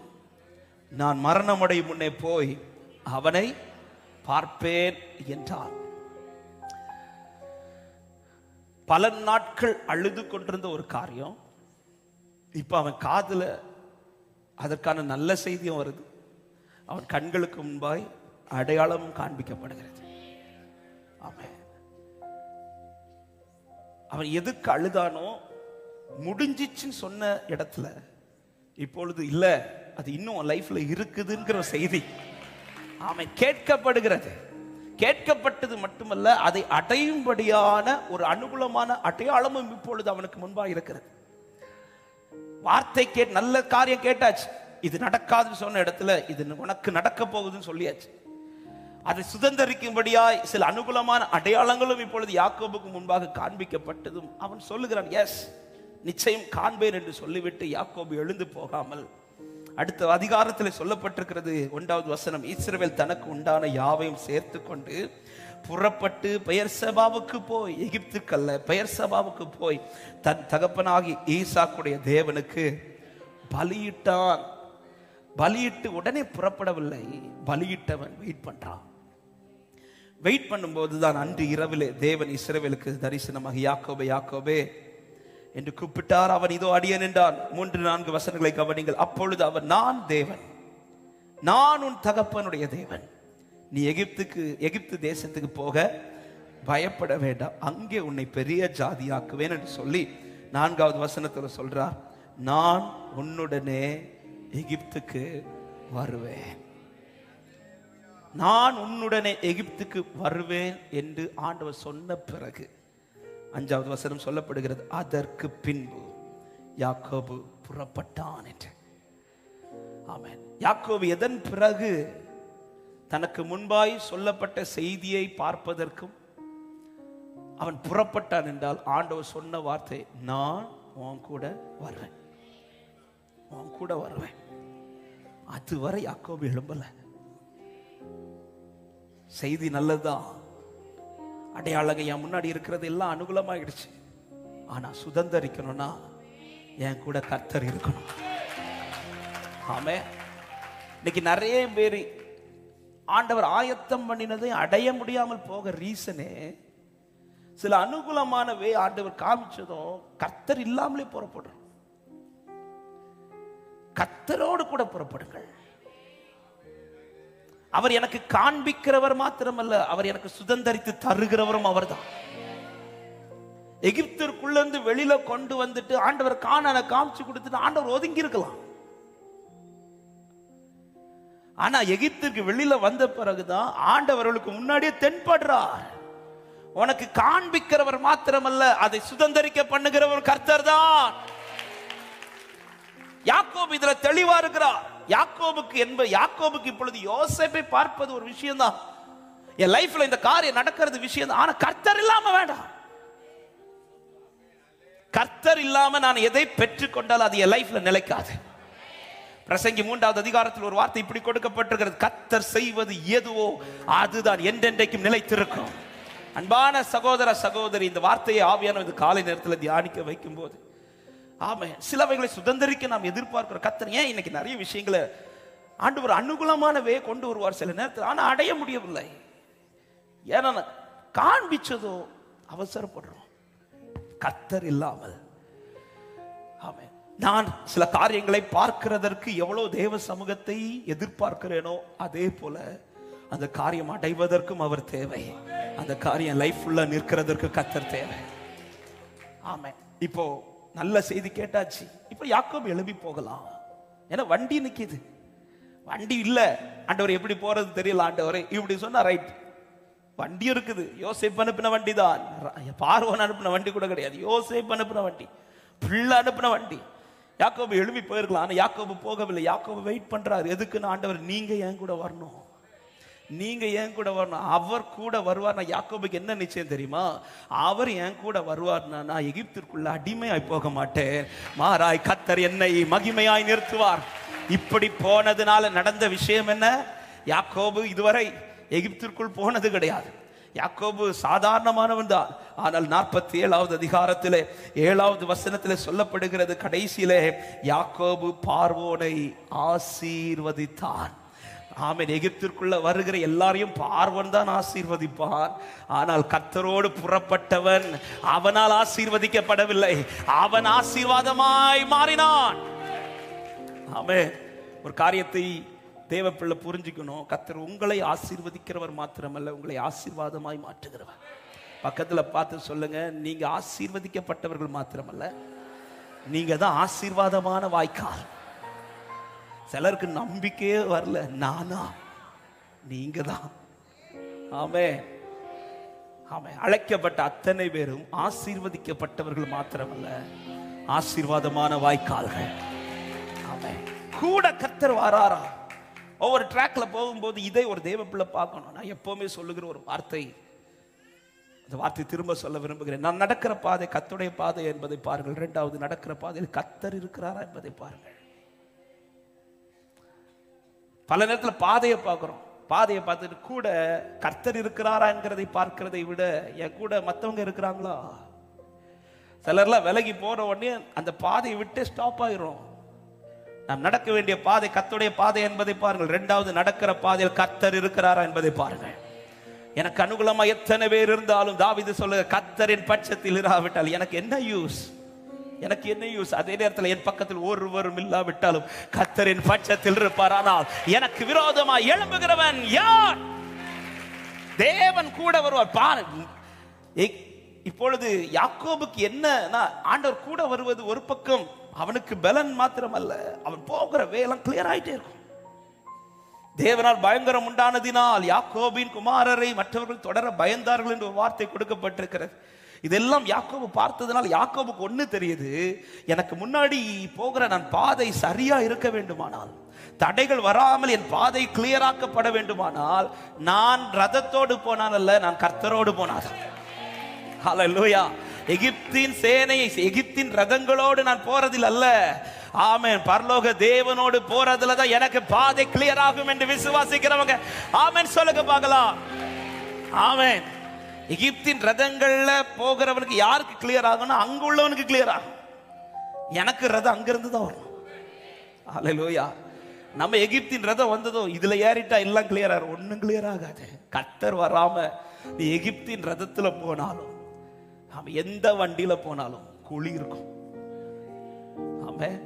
நான் மரணமடையும் முன்னே போய் அவனை பார்ப்பேன் என்றான். பல நாட்கள் அழுது கொண்டிருந்த ஒரு காரியம் இப்ப அவன் காதுல அதற்கான நல்ல செய்தியும் வருது. அவன் கண்களுக்கு முன்பாய் அடையாளமும் காண்பிக்கப்படுகிறது. ஆமென். அவன் எதுக்கு அழுதானோ, முடிஞ்சிச்சுன்னு சொன்ன இடத்துல இப்பொழுது இல்ல, அது இன்னும் லைஃப்ல இருக்குதுங்கிற செய்தி அவன் கேட்கப்படுகிறது. கேட்கப்பட்டது மட்டுமல்ல, அதை அடையும்படியான ஒரு அனுகூலமான அடையாளமும் இப்பொழுது அவனுக்கு முன்பாக இருக்கிறது. வார்த்தை நல்ல காரியம் கேட்டாச்சு, இது நடக்காதுன்னு சொன்ன இடத்துல இது உனக்கு நடக்க போகுதுன்னு சொல்லியாச்சு. அதை சுதந்திரிக்கும்படியாய் சில அனுகூலமான அடையாளங்களும் இப்பொழுது யாக்கோபுக்கு முன்பாக காண்பிக்கப்பட்டதும் அவன் சொல்லுகிறான், எஸ், நிச்சயம் காண்பேன் என்று சொல்லிவிட்டு யாக்கோபு எழுந்து போகாமல் அடுத்த அதிகாரத்தில் சொல்லப்பட்டிருக்கிறது 1வது வசனம், இஸ்ரவேல் தனக்கு உண்டான யாவையும் சேர்த்து கொண்டு புறப்பட்டு பெயர்சபாவுக்கு போய், எகிப்துக்கல்ல பெயர்சபாவுக்கு போய் தன் தகப்பனாகி ஈசாக்குடைய தேவனுக்கு பலியிட்டான். பலியிட்டு உடனே புறப்படவில்லை, பலியிட்டவன் வெயிட் பண்றான். வெயிட் பண்ணும்போது தான் அன்று இரவிலே தேவன் இஸ்ரவேலுக்கு தரிசனமாக யாக்கோபே யாக்கோபே என்று கூப்பிட்டார். அவன் இதோ அடியேன் என்றான். 3-4 வசனங்களை கவனிங்கள். அப்பொழுது அவன், நான் தேவன், நான் உன் தகப்பனுடைய தேவன், நீ எகிப்து தேசத்துக்கு போக பயப்பட வேண்டாம், அங்கே உன்னை பெரிய ஜாதியாக்குவேன் என்று சொல்லி 4வது வசனத்தில் சொல்றார், நான் உன்னுடனே எகிப்துக்கு வருவேன். நான் உன்னுடனே எகிப்துக்கு வருவேன் என்று ஆண்டவர் சொன்ன பிறகு 5வது வசனம் சொல்லப்படுகிறது, அதற்கு பின்பு யாக்கோபு புறப்பட்டான் என்று. ஆமென். யாக்கோபு எதன் பிறகு தனக்கு முன்பாய் சொல்லப்பட்ட செய்தியை பார்ப்பதற்கும் அவன் புறப்பட்டான் என்றால், ஆண்டவர் சொன்ன வார்த்தை, நான் உன் கூட வருவேன், உன் கூட வருவேன். அதுவரை யாக்கோபு எழும்பல. செய்தி நல்லதுதான், அடையாளங்க என் முன்னாடி இருக்கிறது எல்லாம் அனுகூலமாயிடுச்சு, ஆனா சுதந்திரிக்கணும்னா என் கூட கர்த்தர் இருக்கணும். ஆமே. இன்னைக்கு நிறைய பேர் ஆண்டவர் ஆயத்தம் பண்ணினதை அடைய முடியாமல் போக ரீசனே, சில அனுகூலமானவே ஆண்டவர் காமிச்சதும் கர்த்தர் இல்லாமலே புறப்படுறோம். கர்த்தரோடு கூட புறப்படுங்கள். அவர் எனக்கு காண்பிக்கிறவர் மாத்திரமல்ல, அவர் எனக்கு சுதந்திரித்து தருகிறவரும் அவர்தான். எகிப்திற்குள்ள இருந்து வெளியில கொண்டு வந்துட்டு ஆண்டவர் கானானை காமிச்சு கொடுத்துட்டு ஆண்டவர் ஒதுங்கி இருக்கலாம். ஆனா எகிப்திற்கு வெளியில வந்த பிறகுதான் ஆண்டவர்களுக்கு முன்னாடியே தென்படுறார். உனக்கு காண்பிக்கிறவர் மாத்திரமல்ல, அதை சுதந்திரிக்க பண்ணுகிறவர் கர்த்தர் தான். யாக்கோபு இதுல தெளிவா இருக்கிறார். யாக்கோபுக்கு இப்பொழுது யோசேப்பை பார்ப்பது ஒரு விஷயம் தான், என் லைஃப்ல இந்த காரியம் நடக்கிறது விஷயம் தான். ஆனா கர்த்தர் இல்லாம வேண்டாம். கர்த்தர் இல்லாம நான் எதை பெற்றுக் கொண்டால் அது என் லைஃப்ல நிலைக்காது. பிரசங்கி 3வது அதிகாரத்தில் ஒரு வார்த்தை இப்படி கொடுக்கப்பட்டிருக்கிறது, கர்த்தர் செய்வது எதுவோ அதுதான் என்றென்றைக்கும் நிலைத்திருக்கும். அன்பான சகோதர சகோதரி, இந்த வார்த்தையை ஆவியானவர் காலை நேரத்தில் தியானிக்க வைக்கும் போது, ஆமா, சிலவைகளை சுதந்திரிக்க நாம் எதிர்பார்க்கிறோம். கர்த்தர் ஏன் இன்னைக்கு நிறைய விஷயங்களை ஆண்டவர் அனுகூலமானவே கொண்டு வருவார் சில நேரத்தில், ஆனா அடைய முடியவில்லை. ஏன்னா காண்பிச்சதோ அவசரப்படுறோம், கர்த்தர் இல்லாமல். ஆமா, நான் சில காரியங்களை பார்க்கிறதற்கு எவ்வளவு தேவ சமூகத்தை எதிர்பார்க்கிறேனோ அதே போல அந்த காரியம் அடைவதற்கும் அவர் தேவை. அந்த காரியம் லைஃப் ஃபுல்லா நிற்கிறதற்கு கர்த்தர் தேவை. ஆமா, இப்போ நல்ல செய்தி கேட்டாச்சு. இப்ப யாக்கோபு எழுப்பி போகலாம். ஏன்னா வண்டி நிக்குது, வண்டி இல்ல, ஆண்டவர் எப்படி போறது தெரியல. ஆண்டவரே இப்படி சொன்னா ரைட், வண்டி இருக்குது, யோசேப்பு அனுப்பின வண்டி தான். பார்வோன் அனுப்பின வண்டி கூட கிடையாது, யோசேப்பு அனுப்பின வண்டி, பிள்ளை அனுப்பின வண்டி. யாக்கோபு எழுப்பி போயிருக்கலாம், ஆனா யாக்கோபு போகவில்லை. யாக்கோபு வெயிட் பண்றாரு. எதுக்குன்னு? ஆண்டவர் நீங்க என் கூட வரணும், நீங்க என் கூட வரணும். அவர் கூட வருவார். யாக்கோபுக்கு என்ன நிச்சயம் தெரியுமா? அவர் என் கூட வருவார்னா நான் எகிப்திற்குள்ள அடிமையாய் போக மாட்டேன், மாறாய் கர்த்தர் என்னை மகிமையாய் நிறுத்துவார். இப்படி போனதுனால நடந்த விஷயம் என்ன? யாக்கோபு இதுவரை எகிப்திற்குள் போனது கிடையாது. யாக்கோபு சாதாரணமானவன் தான். ஆனால் 47வது அதிகாரத்திலே 7வது வசனத்திலே சொல்லப்படுகிறது, கடைசியிலே யாக்கோபு பார்வோனை ஆசீர்வதித்தான். ஆமென். எகிப்திற்குள்ள வருகிற எல்லாரையும் பார்வோன் தான் ஆசீர்வதிப்பான். ஆனால் கர்த்தரோடு புறப்பட்டவன் அவனால் ஆசீர்வதிக்கப்படவில்லை, அவன் ஆசீர்வாதமாய் மாறினான். ஆமென். ஒரு காரியத்தை தேவ பிள்ளை புரிஞ்சுக்கணும். கர்த்தர் உங்களை ஆசீர்வதிக்கிறவர் மாத்திரமல்ல, உங்களை ஆசீர்வாதமாய் மாற்றுகிறவர். பக்கத்துல பார்த்து சொல்லுங்க, நீங்க ஆசீர்வதிக்கப்பட்டவர்கள் மாத்திரமல்ல, நீங்க தான் ஆசீர்வாதமான வாய்க்கால். சிலருக்கு நம்பிக்கையே வரல, நானா? நீங்க தான். ஆமென். ஆமென். அழைக்கப்பட்ட அத்தனை பேரும் ஆசீர்வதிக்கப்பட்டவர்கள் மாத்திரமல்ல, ஆசீர்வாதமான வாய்க்கால்கள். ஆமென். கூட கர்த்தர் வாராரா? ஒவ்வொரு ட்ராக்ல போகும்போது இதை ஒரு தேவ பிள்ளை பார்க்கணும். நான் எப்பவுமே சொல்லுகிற ஒரு வார்த்தை, அந்த வார்த்தை திரும்ப சொல்ல விரும்புகிறேன். நான் நடக்கிற பாதை கர்த்தருடைய பாதை என்பதை பாருங்கள். 2வது, நடக்கிற பாதையில் கர்த்தர் இருக்கிறாரா என்பதை பாருங்கள். பல நேரத்தில் பாதையை பார்க்கிறோம், பாதையை பார்த்துட்டு கூட கர்த்தர் இருக்கிறாரா என்கிறதை பார்க்கிறதை விட என் கூட மற்றவங்க இருக்கிறாங்களா? சிலர்லாம் விலகி போற உடனே அந்த பாதையை விட்டு ஸ்டாப் ஆயிரும். நாம் நடக்க வேண்டிய பாதை கர்த்தருடைய பாதை என்பதை பாருங்கள். 2வது, நடக்கிற பாதையில் கர்த்தர் இருக்கிறாரா என்பதை பாருங்கள். எனக்கு அனுகூலமா எத்தனை பேர் இருந்தாலும் தாவீது சொல்லுங்க, கர்த்தரின் பட்சத்தில் இராவிட்டால் எனக்கு என்ன யூஸ், எனக்கு என்ன யூஸ்? அதே நேரத்தில் என் பக்கத்தில் ஒருவரும் இல்லாவிட்டாலும் கர்த்தரின் பட்சத்தில் இருப்பார். ஆனால் எனக்கு விரோதமா எழும்புகிறவன் யார்? தேவன் கூட வருவார். இப்பொழுது யாக்கோபுக்கு என்ன, ஆண்டவர் கூட வருவது ஒரு பக்கம், அவனுக்கு பலன் மாத்திரம் அல்ல, அவன் போகிற வேலம் கிளியர் ஆயிட்டே இருக்கும். தேவனால் பயங்கரம் உண்டானதினால் யாக்கோபின் குமாரரை மற்றவர்கள் தொடர பயந்தார்கள் என்று ஒரு வார்த்தை கொடுக்கப்பட்டிருக்கிறது. இதெல்லாம் யாக்கோபு பார்த்ததுனால் யாக்கோபுக்கு ஒண்ணு தெரியுது, எனக்கு முன்னாடி போகிற நான் பாதை சரியா இருக்க வேண்டுமானால், தடைகள் வராமல் என் பாதை கிளியர் ஆக்கப்பட வேண்டுமானால், நான் ரதத்தோடு போனால் அல்ல, நான் கர்த்தரோடு போனால். ஹல்லேலூயா. எகிப்தின் சேனை, எகிப்தின் ரதங்களோடு நான் போறதில் அல்ல, ஆமென், பரலோக தேவனோடு போறதுல தான் எனக்கு பாதை கிளியர் ஆகும் என்று விசுவாசிக்கிறவங்க ஆமென் சொல்லுங்க பார்க்கலாம். ஆமென். எகிப்தின் ரதங்கள்ல போகிறவனுக்கு யாருக்கு கிளியர் ஆகும்னா அங்க உள்ளவனுக்கு கிளியர் ஆகும். எனக்கு ரதம் அங்கிருந்து தான் வரும். ஹல்லேலூயா. நம்ம எகிப்தின் ரதம் வந்ததோ இதுல ஏறிட்டா எல்லாம் கிளியர் ஆகும், ஒன்னும் கிளியர் ஆகாது. கர்த்தர் வராம நீ எகிப்தின் ரதத்துல போனாலும், எந்த வண்டியில போனாலும் குழி இருக்கும். ஆமென்.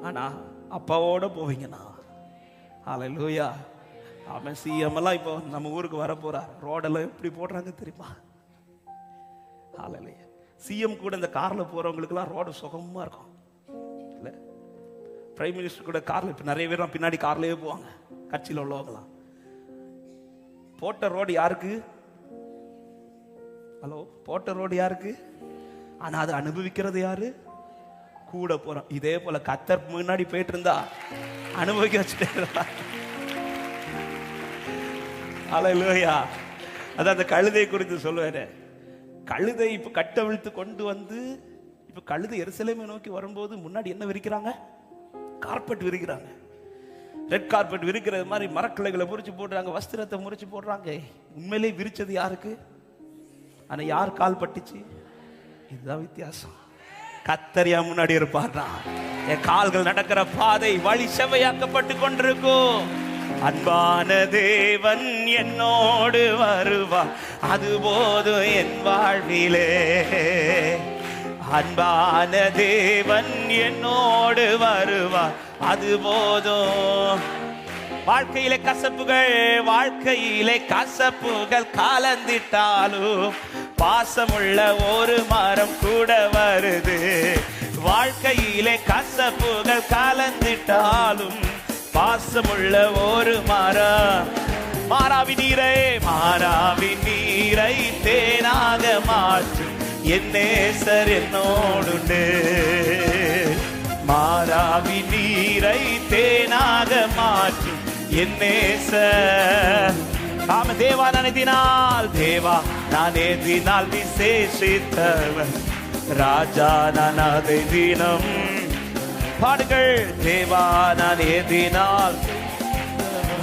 ஆனா அப்பாவோட போவீங்கன்னா, ஹல்லேலூயா, ஆமென். சிஎம் எல்லாம் இப்போ நம்ம ஊருக்கு வர போறார், ரோடெல்லாம் எப்படி போடுறாங்க தெரியுமா? ஹல்லேலூயா. சிஎம் கூட இந்த கார்ல போறவங்களுக்குலாம் ரோடு சுகமா இருக்கும் இல்ல? பிரைம் மினிஸ்டர் கூட கார்ல, இப்ப நிறைய பேர் பின்னாடி கார்லயே போவாங்க, கட்சியில் உள்ளவங்களாம். போட்ட ரோடு யாருக்கு? ஹலோ, போட்ட ரோடு யாருக்கு? ஆனா அதை அனுபவிக்கிறது யாரு? கூட போறோம். இதே போல கர்த்தர் முன்னாடி போயிட்டு இருந்தா அனுபவிக்க வச்சுட்டே. ஹல்லேலூயா. அதான் அந்த கழுதை குறித்து சொல்லுவாரு. கழுதை இப்ப கட்டவிழ்த்து கொண்டு வந்து, இப்ப கழுதை எருசலேமை நோக்கி வரும்போது முன்னாடி என்ன விரிக்கிறாங்க? கார்பெட் விரிக்கிறாங்க. ரெட் கார்பெட் விரிக்கிறது மாதிரி மரக்கிளைகளை முறிச்சு போடுறாங்க, வஸ்திரத்தை முறிச்சு போடுறாங்க. உண்மையிலே விரிச்சது யாருக்கு? ஆனா யார் கால் பட்டுச்சு? இதுதான் வித்தியாசம். கர்த்தரியா முன்னாடி இருப்பார்னா என் கால்கள் நடக்கிற பாதை வழி செவ்வையாக்கப்பட்டு கொண்டிருக்கும். அன்பான தேவன் என்னோடு வருவார், அது போதும் என் வாழ்விலே. அன்பான தேவன் என்னோடு வருவார், அது போதும். வாழ்க்கையிலே கசப்புகள் கலந்திட்டாலும் பாசமுள்ள ஒரு மரம் கூட வருது. வாழ்க்கையிலே கசப்புகள் கலந்திட்டாலும் பாசமுள்ள ஒரு மரம். மாறாவி நீரே, மாறாவி நீர் நீரை தேனாக மாற்றும் என் நேசர் என்னோடுண்டு. மாறாவி நீரை தேனாக மாற்றும் என் நேசர். ஆமா, தேவா நான் எதினால், தேவா நான் எதினால் விசேஷித்தவன், ராஜா நான் அதை தினம் பாடுங்கள். தேவா நான் எதினால்,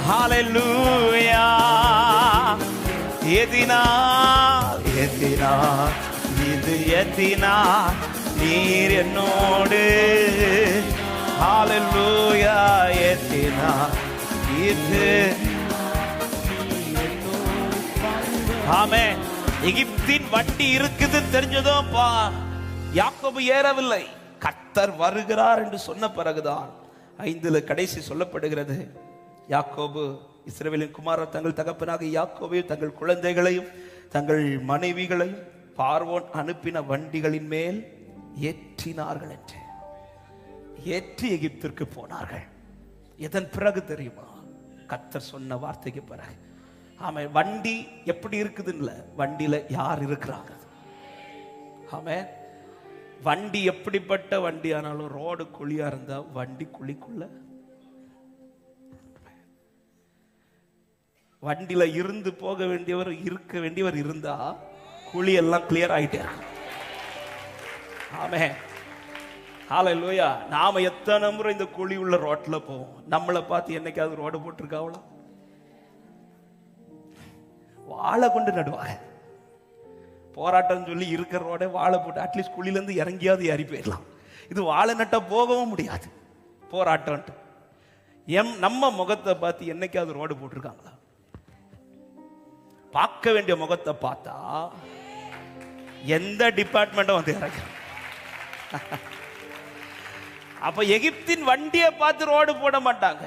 ஹல்லேலூயா. எதினால் எதினால் இது எதினால் நீர் என்னோடு, ஹல்லேலூயா. எதினால் இது. ஆமென். எகிப்தின் வண்டி இருக்குது தெரிஞ்சதும் யாக்கோபு ஏறவில்லை. கர்த்தர் வருகிறார் என்று சொன்ன பிறகுதான் 5 கடைசி சொல்லப்படுகிறது, யாக்கோபு இஸ்ரவேலின் குமாரர் தங்கள் தகப்பனாக யாக்கோபையும் தங்கள் குழந்தைகளையும் தங்கள் மனைவிகளையும் பார்வோன் அனுப்பின வண்டிகளின் மேல் ஏற்றினார்கள் என்று. ஏற்றி எகிப்திற்கு போனார்கள். எதன் பிறகு தெரியுமா? கர்த்தர் சொன்ன வார்த்தைக்கு பிறகு. ஆமே, வண்டி எப்படி இருக்குதுன்னு, வண்டியில யார் இருக்கிறாங்க. ஆமே, வண்டி எப்படிப்பட்ட வண்டி ஆனாலும் ரோடு குழியா இருந்தா வண்டி குழிக்குள்ள, வண்டியில இருந்து போக வேண்டியவர் இருக்க வேண்டியவர் இருந்தா குழி எல்லாம் கிளியர் ஆயிட்டே இருக்கும். ஆமே, ஹல்லேலூயா. நாம எத்தனை முறை இந்த குழி உள்ள ரோட்ல போவோம். நம்மளை பார்த்து என்னைக்காவது ரோடு போட்டிருக்காவளா? வாழை கொண்டு நடுவாங்க. போராட்டம் சொல்லி இருக்கிற ரோட வாழை போட்டு அட்லீஸ்ட் குழில இருந்து இறங்கியாவது ஏறி போயிடலாம். இது வாழை நட்ட போகவும் முடியாது. போராட்டம். நம்ம முகத்தை பார்த்து என்னைக்காவது ரோடு போட்டிருக்காங்களா? பார்க்க வேண்டிய முகத்தை பார்த்தா எந்த டிபார்ட்மெண்ட்டும் வந்து இறங்க. அப்ப எகிப்தின் வண்டியை பார்த்து ரோடு போட மாட்டாங்க.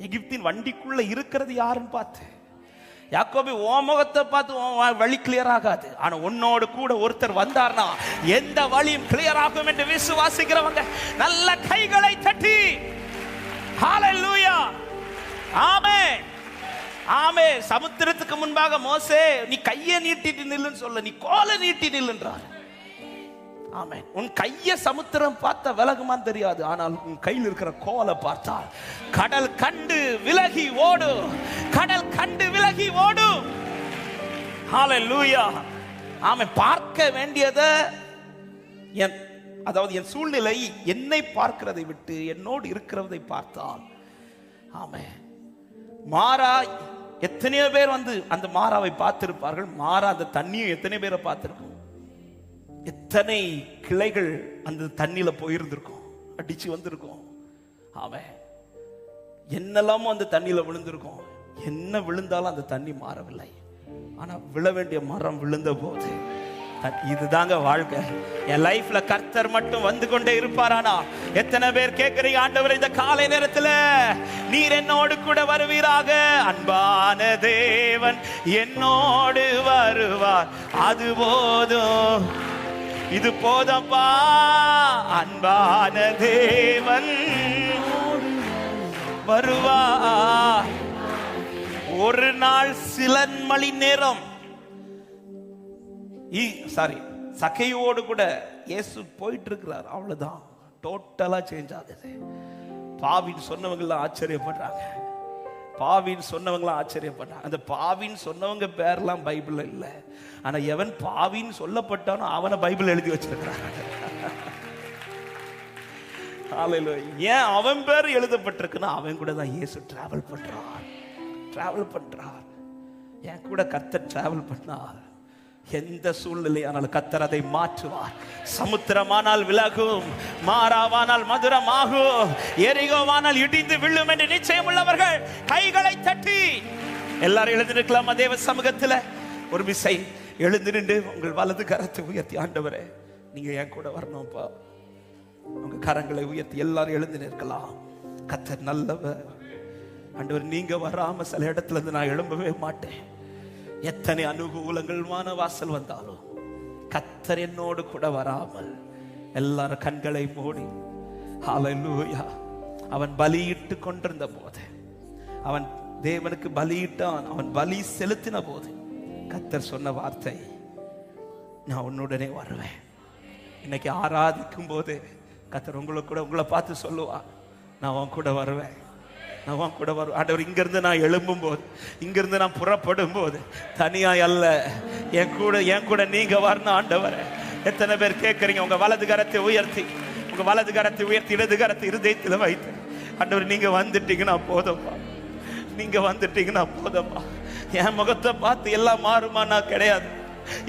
எகிப்தின் வண்டிக்குள்ள இருக்கிறது யாருன்னு பார்த்து. யாக்கோபு உன் முகத்தை பார்த்து வழி கிளியர் ஆகாது. ஆனா உன்னோடு கூட ஒருத்தர் வந்தார்னா எந்த வழியும் கிளியர் ஆகும் என்று விசுவாசிக்கிறவங்க நல்ல கைகளை தட்டி ஹல்லேலூயா. ஆமென், ஆமென். சமுத்திரத்துக்கு முன்பாக மோசே நீ கையை நீட்டிட்டு நில்லுன்னு சொல்ல, நீ கோலை நீட்டி நில்லுன்றார். ஆமென். உன் கைய சமுத்திரம் பார்த்த விலகுமான்னு தெரியாது, ஆனால் உன் கையில் இருக்கிற கோலை பார்த்தால் கடல் கண்டு விலகி ஓடு, கடல் கண்டு விலகி ஓடு. ஹல்லேலூயா. ஆமென். பார்க்க வேண்டியதை, அதாவது என் சூழ்நிலை என்னை பார்க்கிறதை விட்டு என்னோடு இருக்கிறதை பார்த்தால், ஆமென். மாறா எத்தனையோ பேர் வந்து அந்த மாறாவை பார்த்திருப்பார்கள். மாறா அந்த தண்ணியும் எத்தனை பேரை பார்த்திருக்கும். எத்தனை கிளைகள் அந்த தண்ணியில போயிருந்திருக்கும், அடிச்சு வந்திருக்கும். அவன் என்னெல்லாமோ அந்த தண்ணியில விழுந்திருக்கும். என்ன விழுந்தாலும் அந்த தண்ணி மாறவில்லை. ஆனா விழ வேண்டிய மரம் விழுந்த போது, இதுதாங்க வாழ்க்கை. என் லைஃப்ல கர்த்தர் மட்டும் வந்து கொண்டே இருப்பாரானா எத்தனை பேர் கேட்கிறீங்க, ஆண்டவர் இந்த காலை நேரத்துல நீர் என்னோடு கூட வருவீராக. அன்பான தேவன் என்னோடு வருவார், அது போதும், இது போதப்பா. அன்பான தேவன் வருவார். ஒரு நாள் சில மணி நேரம் சக்கையோடு கூட இயேசு போயிட்டு இருக்கிறார். அவ்வளவுதான், டோட்டலா சேஞ்ச் ஆகுது. பாவின்னு சொன்னவங்க எல்லாம் ஆச்சரியப்படுறாங்க. பாவின்னு சொன்னவங்களாம் ஆச்சரியப்பட்டாங்க. அந்த பாவின்னு சொன்னவங்க பேர்லாம் பைபிள்ல இல்லை. ஆனா எவன் பாவின்னு சொல்லப்பட்டானோ அவனை பைபிள் எழுதி வச்சிருக்கிறாங்க. ஏன் அவன் பேர் எழுதப்பட்டிருக்குன்னா அவன் கூட தான் இயேசு டிராவல் பண்றார். என் கூட கர்த்தர் டிராவல் பண்ணார். எந்த சூழ்நிலையானாலும் கர்த்தர் அதை மாற்றுவார். சமுத்திரமானால் விலகும், மாறாவானால் மதுரமாகும், எரிகோவானால் இடிந்து விழும் என்று நிச்சயம் உள்ளவர்கள் கைகளை தட்டி எல்லாரும் எழுந்திருக்கலாமா? தேவ சமூகத்தில் ஒரு விசை எழுந்து நின்று உங்கள் வலது கரத்தை உயர்த்தி, ஆண்டவரே நீங்க என் கூட வரணும்ப்பா. உங்க கரங்களை உயர்த்தி எல்லாரும் எழுந்து நிற்கலாம். கர்த்தர் நல்லவர். ஆண்டவர் நீங்க வராம சில இடத்துல இருந்து நான் எழும்பவே மாட்டேன். எத்தனை அனுகூலங்கள்மான வாசல் வந்தாலும் கர்த்தர் என்னோடு கூட வராமல் எல்லாரும் கண்களை மூடி ஹல்லேலூயா. அவன் பலியிட்டு கொண்டிருந்த போது, அவன் தேவனுக்கு பலியிட்டான். அவன் பலி செலுத்தின போது கர்த்தர் சொன்ன வார்த்தை, நான் உன்னுடனே வருவேன். இன்னைக்கு ஆராதிக்கும் போது கர்த்தர் உங்களை பார்த்து சொல்லுவா, நான் உன் கூட வருவேன், நான் உன் கூட வருவேன். ஆண்டவர், இங்கிருந்து நான் எழும்பும் போது, இங்கிருந்து நான் புறப்படும் போது தனியாய் அல்ல, என் கூட நீங்க வரணும் ஆண்டவரே. எத்தனை பேர் கேட்கறீங்க? உங்க வலது கரத்தை உயர்த்தி, இடது கரத்தை இருதயத்தில் வைத்து, ஆண்டவர் நீங்க வந்துட்டீங்கன்னா போதும்பா, நீங்க வந்துட்டீங்கன்னா போதும்பா. என் முகத்தை பார்த்து எல்லாம் மாறுமானா கிடையாது,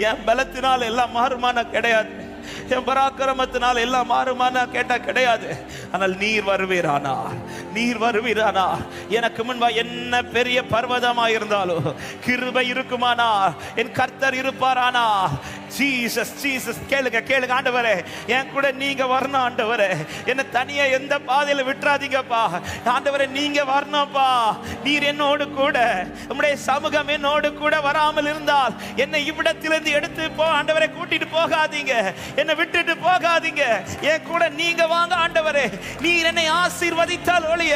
என் பலத்தினால் எல்லாம் மாறுமானா கிடையாது, என் பராக்கிரமத்தினால் எல்லாம் மாறுமானா கேட்டா கிடையாது. ஆனால் நீர் வருவீரானா, எனக்கு முன்பா என்ன பெரிய பர்வதமா இருந்தாலும் கிருபை இருக்குமானா, என் கர்த்தர் இருப்பாரானா. ஜீசஸ் கேளுங்க ஆண்டவரே, என் கூட நீங்க வரணும் ஆண்டவரே. என்ன தனியா எந்த பாதையில விட்டுறாதீங்கப்பா ஆண்டவரே, நீங்க வரணும்ப்பா. நீர் என்னோடு கூட, உம்முடைய சமூகம் என்னோடு கூட வராமல் இருந்தால் என்னை இவ்விடத்திலிருந்து எடுத்து ஆண்டவரை கூட்டிட்டு போகாதீங்க, என்னை விட்டுட்டு போகாதீங்க. என் கூட நீங்க வாங்க ஆண்டவரே. நீர் என்னை ஆசீர்வதித்தால் ஒழிய,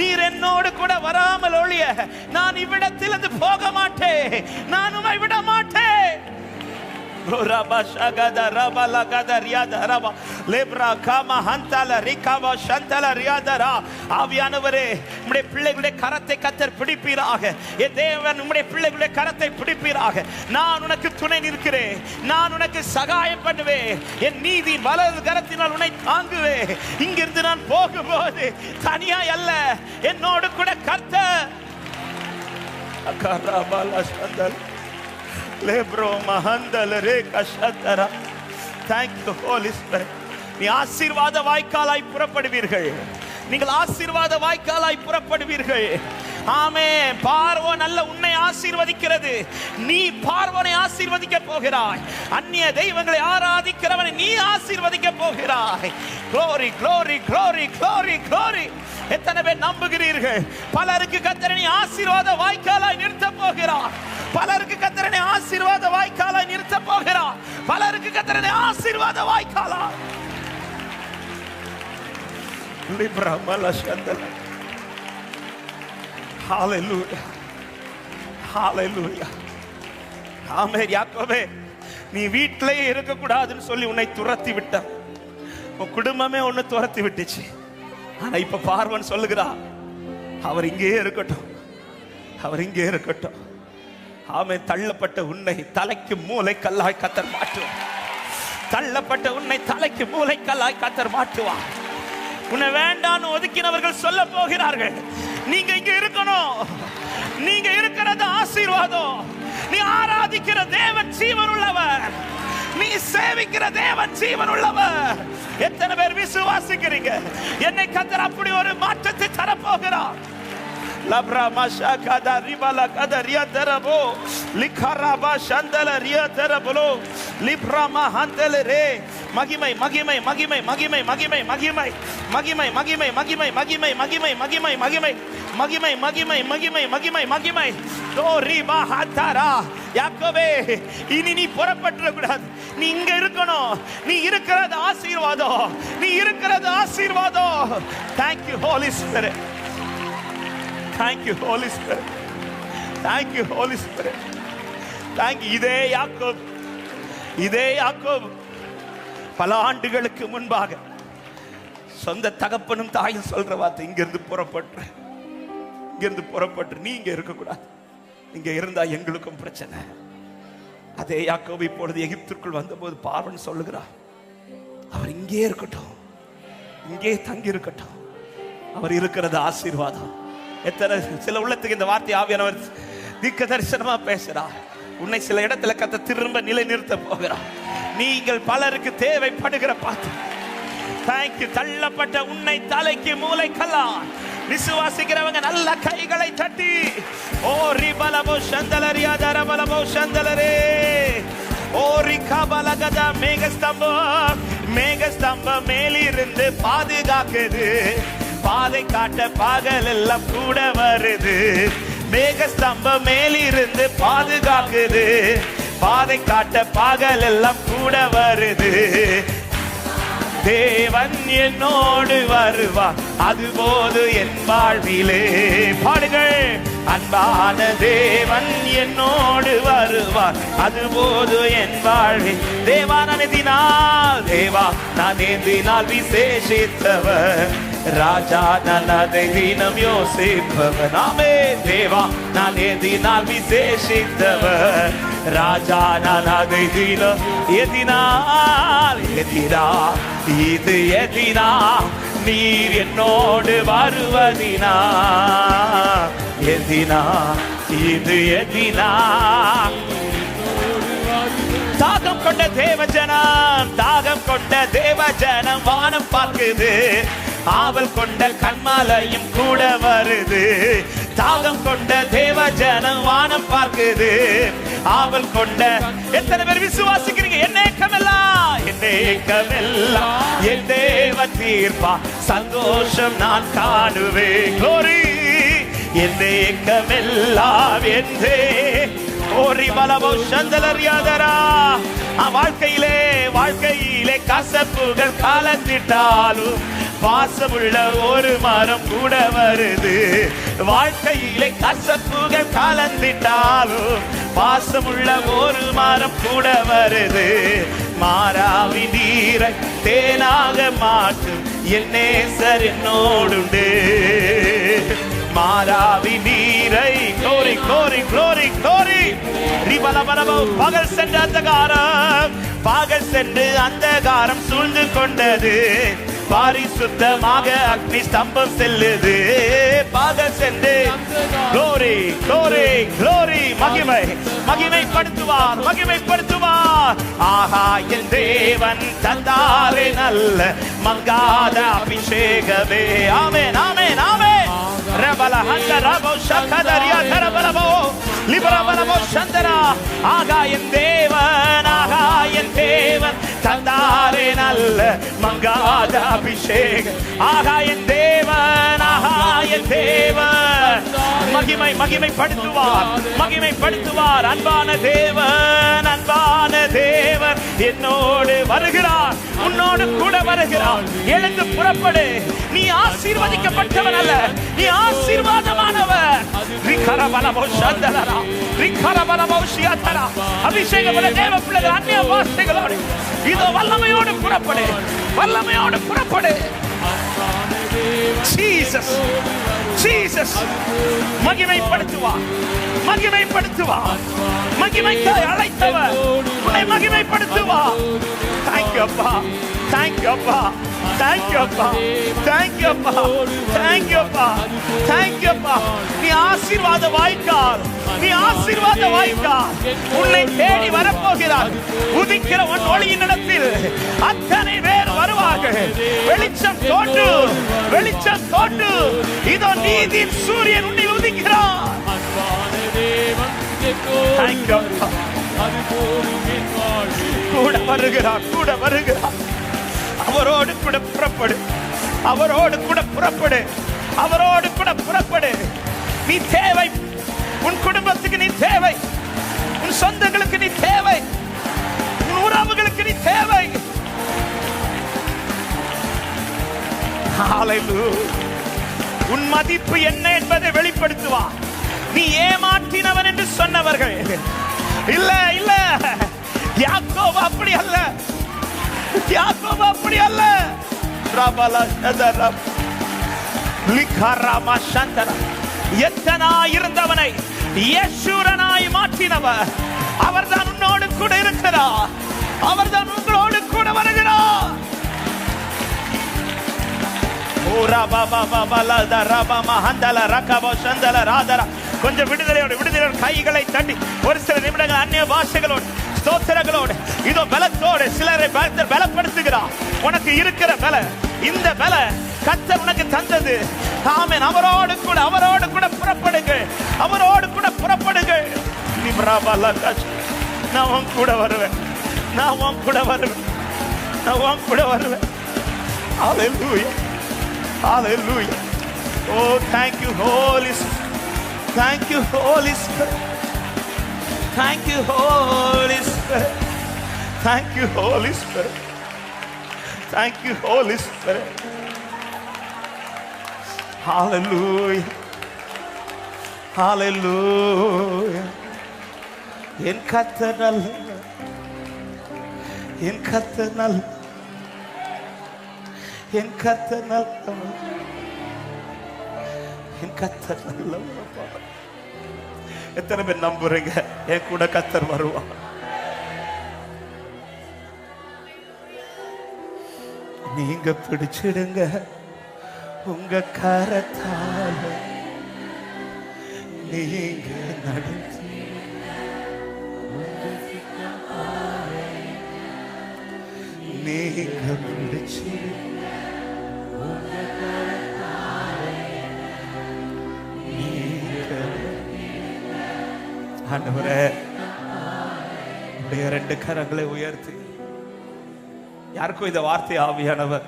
நீர் என்னோடு கூட வராமல் ஒழிய நான் இவ்விடத்திலிருந்து போக மாட்டேன், நான் உம்மை விட மாட்டேன். ஆவியானவரே, உம்முடைய பிள்ளைகளுடைய கரத்தை கர்த்தர் பிடிப்பீராக. என் தேவன் உம்முடைய பிள்ளைகளுடைய கரத்தை பிடிப்பீராக. நான் உனக்கு துணை நிற்கிறேன், நான் உனக்கு சகாயம் பண்ணுவேன், என் நீதி வலது கரத்தினால் உன்னை தாங்குவேன். இங்கிருந்து நான் போகும்போது தனியாய் அல்ல, என்னோடு கூட கர்த்தர். Thank you Holy Spirit. நீ ஆசீர்வாத வாய்க்காலாய் புறப்படுவீர்கள், நீங்கள் ஆசீர்வாத வாய்க்காலாய் புறப்படுவீர்கள். ஆமென். பார்வோன் அல்ல உன்னை ஆசீர்வதிக்கிறது, நீ பார்வோனை ஆசீர்வதிக்க போகிறாய். அந்நிய தெய்வங்களை ஆராதிக்கிறவனை நீ ஆசீர்வதிக்க போகிறாய். glory glory glory glory glory. எத்தனை பேர் நம்புகிறீர்கள்? பலருக்கு கர்த்தர் நீ ஆசீர்வாத வாய்க்காலாய் நிறுத்த போகிறார், பலருக்கு கர்த்தர் நீ ஆசீர்வாத வாய்க்காலாய் நிறுத்த போகிறார், பலருக்கு கர்த்தர் நீ ஆசீர்வாத வாய்க்காலாய். Hallelujah. Hallelujah. ஆமென். யாக்கோபே, நீ வீட்டிலே இருக்க கூடாதுன்னு சொல்லி உன்னை துரத்தி விட்ட, உன் குடும்பமே உன்னை துரத்தி விட்டுச்சு. ஆனா இப்ப பார்வன் சொல்லுகிறா, அவர் இங்கே இருக்கட்டும், அவர் இங்கே இருக்கட்டும். ஆமென். தள்ளப்பட்ட உன்னை தலைக்கு மூளை கல்லாய் கர்த்தர் மாற்றுவார், தள்ளப்பட்ட உன்னை தலைக்கு மூளை கல்லாய் கர்த்தர் மாற்றுவார். உன்னை வேண்டான்னு ஒதுக்கினவர்கள் சொல்ல போகிறார்கள், நீங்க இங்க இருக்கணும், நீங்க இருக்கிறது ஆசீர்வாதம். நீ ஆராதிக்கிற தேவன் ஜீவன் உள்ளவர், நீ சேவிக்கிற தேவன் ஜீவன் உள்ளவர். எத்தனை பேர் விசுவாசிக்கிறீங்க? என்னை கர்த்தர் அப்படி ஒரு மாற்றத்தை தரப்போகிறார். Labrama shakada ribala kada ria terabo likaraba shandala ria terabolo librama handele re magimai magimai magimai magimai magimai magimai magimai magimai magimai magimai magimai magimai magimai magimai magimai magimai magimai magimai do riba hatara. யாக்கோபே, இனி நீ புறப்பட்டுற கூடாது, நீ இங்க இருக்கணும். நீ இருக்கிறது ஆசீர்வாதம், நீ இருக்கிறது ஆசீர்வாதம். Thank you Holy Spirit. Thank you Holy Spirit. Thank you Holy Spirit. Thank you. இதே யாக்கோபு பல ஆண்டுகளுக்கு முன்பாக சொந்த தகப்பனும் தாயும் சொல்ற வார்த்தை, இங்கிருந்து புறப்பட்டு நீ இங்க இருக்க கூடாது, இங்க இருந்தா எங்களுக்கும் பிரச்சனை. அதே யாக்கோபு இப்பொழுது எகிப்திற்குள் வந்தபோது பார்வன் சொல்லுகிறார், அவர் இங்கே இருக்கட்டும், இங்கே தங்கி இருக்கட்டும், அவர் இருக்கிறது ஆசீர்வாதம். எத்தனை சில உள்ளத்துக்கு இந்த வார்த்தை ஆவியானவர் தீர்க்க தரிசனமா பேசுறார். உன்னை சில இடத்துல கர்த்தர் திரும்ப நிலை நிறுத்த போகிறார். நீங்கள் பலருக்கு தேவைப்படுகிற பார்த்து தேங்க்யூ. தள்ளப்பட்ட உன்னை தலைக்கு மூளை கல்லா விசுவாசிக்கிறவங்க நல்ல கைகளை தட்டி ஓ ரிபலபோ சந்தலரியா தரபலபோ சந்தலரே ஓ ரிகபலகதா மேகஸ்தம்பம் மேலிருந்து பாதுகாக்குது, பாதை காட்ட பகல் எல்லாம் கூட வருது. மேகஸ்தம்பம் மேலிருந்து பாதுகாக்குது, பாதை காட்ட பகல் எல்லாம் கூட வருது. தேவன் என்னோடு வருவார், அதுபோது என் வாழ்விலே. பாடுங்கள். அன்பான தேவன் என்னோடு வருவார், அதுபோது என் வாழ்வில். தேவா நான் ஏந்தினால் விசேஷித்தவர், ராஜா நான் அதை தினம் யோசிப்பவர். நாமே தேவா நான் ஏந்தினால் விசேஷித்தவர், ராஜா நான் அதை தினம். எதினால் இது எதினா நீர் என்னோடு வருவதினா, எதினா இது எதினா. தாகம் கொண்ட தேவஜனம், தாகம் கொண்ட தேவஜனம் வானம் பார்க்குது, ஆவல் கொண்ட கண்மாலையும் கூட வருது. தாகம் கொண்ட தேவஜனம் வானம் பார்க்குது, ஆவல் கொண்ட. எத்தனை பேர் விசுவாசிக்கிறீங்க? என் ஏக்கமெல்லாம் என் தேவ தீர்ப்பா, சந்தோஷம் நான் காணுவேன். glory. என் ஏக்கமெல்லாம் என் ஓரி பலவோ சந்தலரியாதரா. வாழ்க்கையிலே கசப்புகள் காலத்திட்டாலும் பாசமுள்ள ஒரு மரம் கூட வருது. வாழ்க்கையிலே கசப்புகள் கலந்திட்டாலும் பாசமுள்ள ஒரு மரம் கூட வருது. மாறாவி நீரை தேனாக மாற்றும் என் நேசர் என்னோடுண்டு. மாறாவி நீரை கோரி கோரி கோரி கோரி பகல் சென்ற அந்தகாரம், பகல் சென்று அந்தகாரம் சூழ்ந்து கொண்டது, பாரிசுத்தமாக அக்னி ஸ்தம்பம் செல்லுது. பகல் சென்று glory glory glory மகிமைப்படுத்துவார் மகிமைப்படுத்துவார். ஆஹா என் தேவன் தந்தாரே நல்ல மங்காத அபிஷேகமே. ஆமென் ஆமென் ஆமென். ரபல ஹந்த ரபோ ஷகதரியா தரபலபோ லிபரபலபோ சந்தரா. ஆகா என் தேவன் தந்தாரே நல்ல மங்காத அபிஷேகம். ஆகா என் தேவன் மகிமைப்படுத்துவார். அன்பான தேவன் என்னோடு வருகிறார், உன்னோடு கூட வருகிறார். எழுந்து புறப்படு. நீ ஆசீர்வதிக்கப்பட்டவன் அல்ல, நீ ஆசீர்வாதமானவர். அபிஷேகப்பட்ட தேவ பிள்ளைகள் அந்நிய வார்த்தைகளோடு இதோ வல்லமையோடு புறப்படு, வல்லமையோடு புறப்படு. ஜீசஸ் மகிமைப்படுத்துவார் மகிமைக்காய் அழைத்தவர் உன்னை மகிமைப்படுத்துவார். தேங்க்யூ அப்பா, தேங்க்யூ அப்பா, தேங்க்யூ அப்பா, தேங்க்யூ அப்பா, தேங்க்யூ அப்பா, தேங்க்யூ அப்பா. நீ ஆசீர்வாத வாய்க்கால், நீ ஆசீர்வாத வாய்க்கால். உன்னை தேடி வரப்போகிறார். உதிக்கிற உன் ஒளியின் இடத்தில் அத்தனை பேர் வருவார்கள். வெளிச்சம் தோன்று, வெளிச்சம் தோன்று. இதோ நீதியின் சூரியன் உன்னில் உதிக்கிறார். கூட வருகிறார், கூட வருகிறார். அவரோடு கூட புறப்படு, அவரோடு கூட புறப்படு, அவரோடு கூட புறப்படு. நீ தேவை, உன் குடும்பத்துக்கு நீ தேவை, உன் சொந்தங்களுக்கு நீ தேவை, உன் உறவுகளுக்கு நீ தேவை. உன் மதிப்பு என்ன என்பதை வெளிப்படுத்துவா. நீ ஏமாற்றினவன் என்று சொன்னவர்கள் இல்ல இல்ல, யாக்கோபு அப்படி அல்ல, யாக்கோபு அப்படி அல்ல. எத்தனாய் இருந்தவனை யேசூரனாய் மாற்றினவர் அவர்தான் உன்னோடு கூட இருக்கிறார், அவர்தான் உங்களோடு கூட வருகிறார். கொஞ்சம் விடுதலையோடு கைகளை தட்டி ஒரு சில நிமிடங்கள் அந்நிய பாஷைகளோடு ஸ்தோத்திரங்களோடு இதோ பலத்தோடு சிலரை பலப்படுத்துகிறார். உனக்கு இருக்கிற பல, இந்த பல கர்த்தர் உனக்கு தந்தது. ஆமென். அவரோடு கூட புறப்படுங்கள், அவரோடு கூட புறப்படுங்கள். நான் உன் கூட வருவேன், நான் உன் கூட வருவேன், நான் உன் கூட வருவேன். Hallelujah. Hallelujah. Oh, thank you, Holy Spirit. Thank you, Holy Spirit. Thank you, Holy Spirit. Thank you, Holy Spirit. Thank you, Holy Spirit. Hallelujah. Hallelujah. என் கர்த்தர் நல்லவர், என் கர்த்தர் நல்லவர், என் கர்த்தர் நல்லவர், என் கர்த்தர் நல்லவர். எத்தனை பேர் நம்புறீங்க என் கூட கர்த்தர் வருவார்? நீங்க பிடிச்சிடுங்க உங்க கரத்தால, நீங்க நடத்தி, நீங்க பிடிச்சிடுங்க உங்க கரத்தால, நீங்க. ஆண்டவரே, உடைய 2 கரங்களை உயர்த்தி யாருக்கும் இந்த வார்த்தை ஆவியானவர்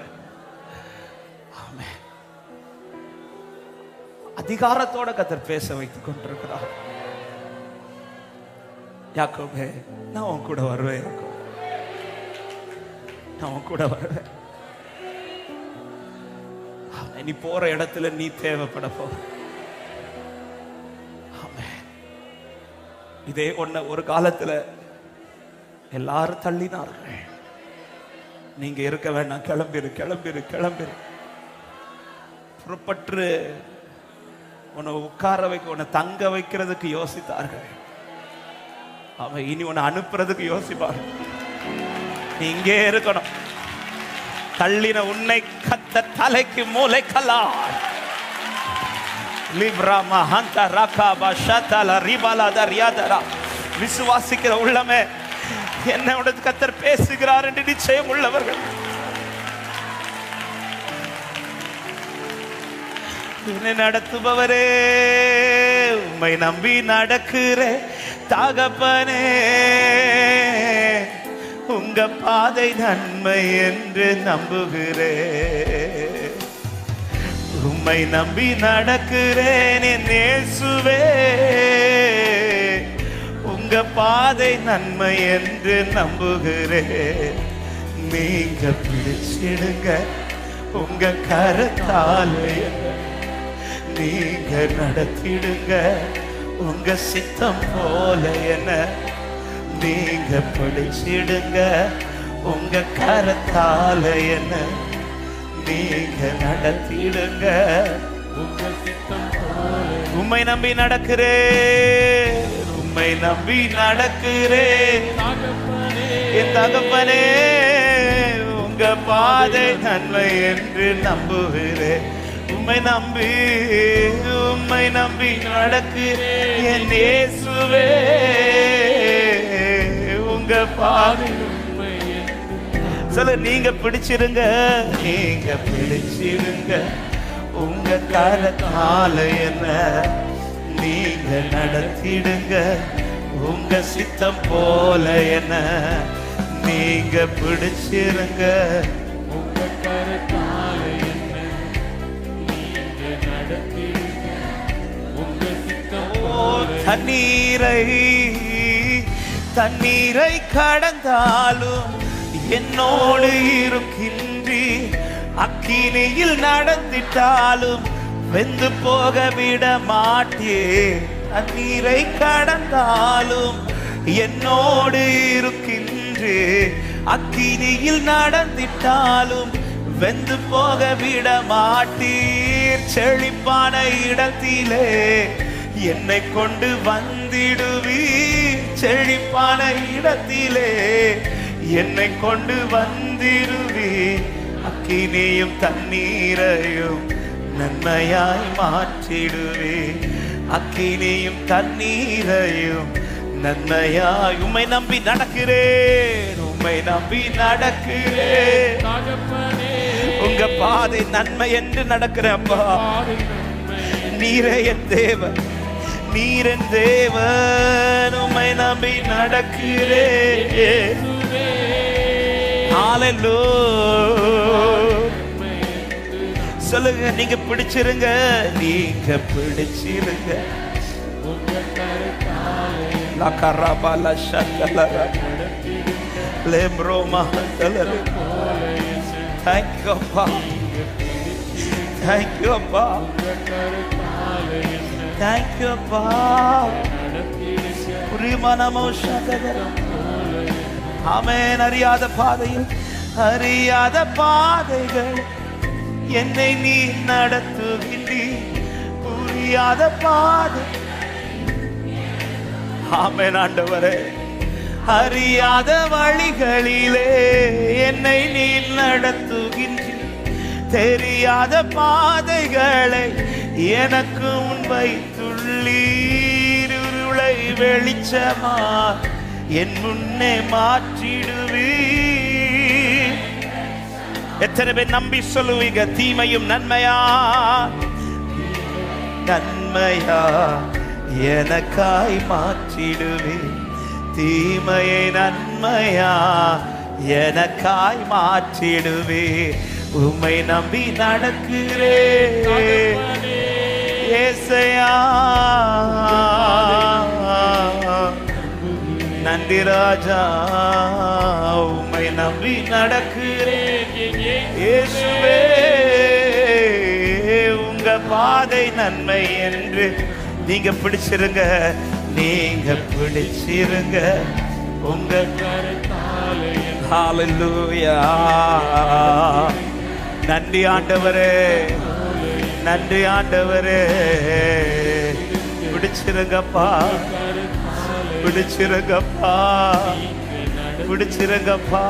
அதிகாரத்தோட கர்த்தர் பேச வைத்துக் கொண்டிருக்கிறார். யாக்கோபே, நான் உன் கூட வருவேன், யாக்கோபே, நான் உன் கூட வருவேன். நீ போற இடத்துல நீ தேவைப்பட போ. இதே ஒன்ன ஒரு காலத்துல எல்லாரும் தள்ளினார்கள். நீங்க இருக்க வேண்டாம், கிளம்பிரு கிளம்பிரு கிளம்பிரு, புறப்பட்டு உன்னை உட்கார வைக்க, உன்னை தங்க வைக்கிறதுக்கு யோசித்தார்கள். அவன் இனி உன்னை அனுப்புறதுக்கு யோசிப்பார். நீ இங்கே இருக்கணும். தள்ளின உன்னை கத்த தலைக்கு மூளை கல்லார். விசுவாசிக்கிற உள்ளமே, என்னோட கர்த்தர் பேசுகிறார் என்று நிச்சயம் உள்ளவர்கள், என்னை நடத்துபவரே, உம்மை நம்பி நடக்கிறே தகப்பனே, உங்க பாதை நன்மை என்று நம்புகிறே, உம்மை நம்பி நடக்கிறேன் என் இயேசுவே, உங்க பாதை நன்மை என்று நம்புகிறேன். நீங்க பிடிச்சிடுங்க உங்க கரத்தாலே, நீங்க நடத்திடுங்க உங்க சித்தம் போல என, நீங்க பிடிச்சிடுங்க உங்க கரத்தால என்ன, நீங்க நடத்திடுங்க உங்க சித்தம் போல. உம்மை நம்பி நடக்கிறேன், உம்மை நம்பி நடக்கிறேன் என் தகப்பனே, உங்க பாதை நன்மை என்று நம்புகிறேன். உம்மை நம்பி நடக்கிறேன் என் இயேசுவே, உங்க பாதை சொல்ல. நீங்க பிடிச்சிருங்க, நீங்க பிடிச்சிருங்க உங்க கரத்தால என்ன, நீங்க நடத்திடுங்க உங்க சித்தம் போல என்ன, நீங்க பிடிச்சிருங்க உங்க கரத்தால என்ன, நீங்க நடத்திடுங்க உங்க சித்தம் போல. தண்ணீரை கடந்தாலும் என்னோடு இருக்கின்றி, அக்கினியில் நடந்திட்டாலும் வெந்து போக விட மாட்டே. தண்ணீரை கடந்தாலும் என்னோடு இருக்கின்றி, அக்கினியில் நடந்திட்டாலும் வெந்து போக விட மாட்டீர். செழிப்பான இடத்திலே என்னை கொண்டு வந்திடுவீர், செழிப்பான இடத்திலே என்னை கொண்டு வந்திடுவீர். அக்கினியும் தண்ணீரையும் நன்மையாய் மாற்றிடுவீர், அக்கினியும் தண்ணீரையும் நன்மையாய். உம்மை நம்பி நடக்கிறேன், உம்மை நம்பி நடக்கிறேன், உங்க பாதை நன்மை என்று நடக்கிறேன். அப்பா, நீரே என் தேவன், நீரன் தேவன், உம்மை நம்பி நடக்கிறேன். ஹல்லேலூயா. சொல்லுங்க, நீங்க பிடிச்சிருங்க, நீங்க பிடிச்சிருங்க la carabala shakala le broma tele Thank you அப்பா. Thank you அப்பா. Thank you அப்பா. ஆமென். அறியாத பாதையில் அறியாத பாதைகள் என்னை நீ நடத்துகின்றீர். புரியாத பாதை. ஆமென் ஆண்டவரே. அறியாத வழிகளிலே என்னை நீ நடத்துகின்றீர். தெரியாத பாதைகளை எனக்கு முன் வைத்துள்ளீர். இருளை வெளிச்சமா என் முன்னே மாற்றிடுவீர். எத்தனை பேர் நம்பி சொல்லுவீங்க? தீமையும் நன்மையா நன்மையா எனக்காய் மாற்றிடுவீர். தீமையை நன்மையா எனக்காய் மாற்றிடுவீர். உம்மை நம்பி நடக்கிறேன் ஏசையா. நன்றி ராஜா. உம்மை நம்பி நடக்கிறேன் இயேசுவே. உங்க பாதை நன்மை என்று நீங்க பிடிச்சிருங்க. நீங்க பிடிச்சிருங்க உங்க கரத்தாலே. ஹalleluya. நன்றி ஆண்டவரே. நன்றி ஆண்டவரே. பிடிச்சிருங்கப்பா. பிடிச்சிருங்கப்பா. பிடிச்சிருங்கப்பா.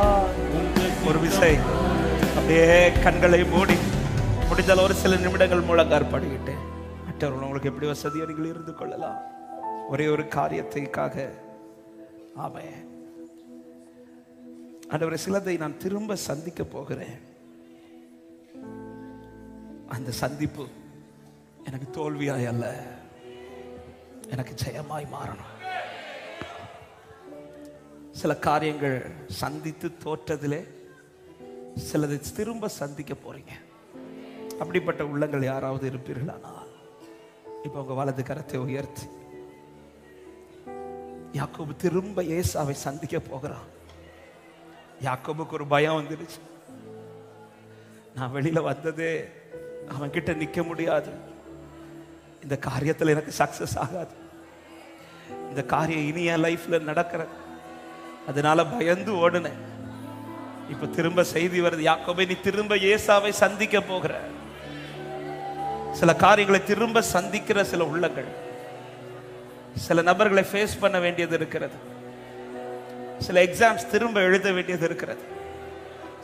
ஒரு விசை அப்படியே கண்களை மூடி முடிந்தால் ஒரு சில நிமிடங்கள் முழங்கார் பாடிக்கிட்டு மற்றவர்கள் உங்களுக்கு எப்படி வசதியோ நீங்கள் இருந்து கொள்ளலாம். ஒரே ஒரு காரியத்துக்காக. ஆமென். ஆண்டவரே, சிலதை நான் திரும்ப சந்திக்க போகிறேன். அந்த சந்திப்பு எனக்கு தோல்வியாய் அல்ல, எனக்கு ஜெயமாய் மாறணும். சில காரியங்கள் சந்தித்து தோற்றதிலே சிலதை திரும்ப சந்திக்க போறீங்க. அப்படிப்பட்ட உள்ளங்கள் யாராவது இருப்பீர்களானால் இப்ப உங்க வலது கரத்தை உயர்த்தி, யாக்கோபு திரும்ப ஏசாவை சந்திக்க போகிறான். யாக்கோபுக்கு ஒரு பயம் வந்துடுச்சு. நான் வெளியில வந்ததே அவன் கிட்ட நிக்க முடியாது. இந்த காரியத்துல எனக்கு சக்சஸ் ஆகாது. இந்த காரியம் இனி என் லைஃப்ல நடக்கிற, அதனால பயந்து ஓடுனேன். இப்ப திரும்ப செய்தி வருது, யாக்கோபே நீ திரும்ப ஏசாவை சந்திக்க போகிற. சில காரியங்களை திரும்ப சந்திக்கிற சில உள்ளங்கள், சில நபர்களை ஃபேஸ் பண்ண வேண்டியது இருக்கிறது. சில எக்ஸாம்ஸ் திரும்ப எழுத வேண்டியது இருக்கிறது.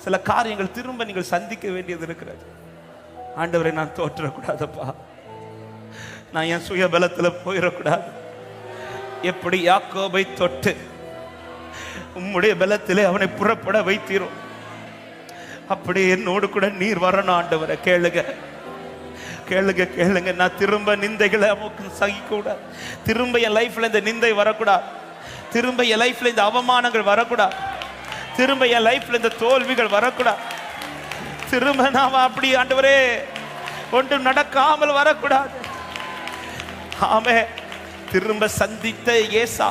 சில காரியங்கள் திரும்ப நீங்கள் சந்திக்க வேண்டியது இருக்கிறது. ஆண்டவரை, நான் தோற்றக்கூடாதப்பா. நான் என் சுய பலத்துல போயிடக்கூடாது. எப்படி யாக்கோபை தொட்டு உம்முடைய பலத்திலே அவனை புறப்பட வைத்தீரும், அப்படி என்னோடு கூட நீர் வரணும். ஆண்டவரை கேளுங்க, கேளுங்க, கேளுங்க. நான் திரும்ப நிந்தைகளை சகிக்க கூடாது. திரும்ப என் லைஃப்ல இந்த நிந்தை வரக்கூடாது. திரும்ப என் லைஃப்ல இந்த அவமானங்கள் வரக்கூடாது. திரும்ப என் லைஃப்ல இந்த தோல்விகள் வரக்கூடாது. திரும்ப நாம அப்படி ஆண்டவரே ஒன்றும் நடக்காமல் வரக்கூடாது. ஆமே. திரும்ப சந்தித்த ஏசா,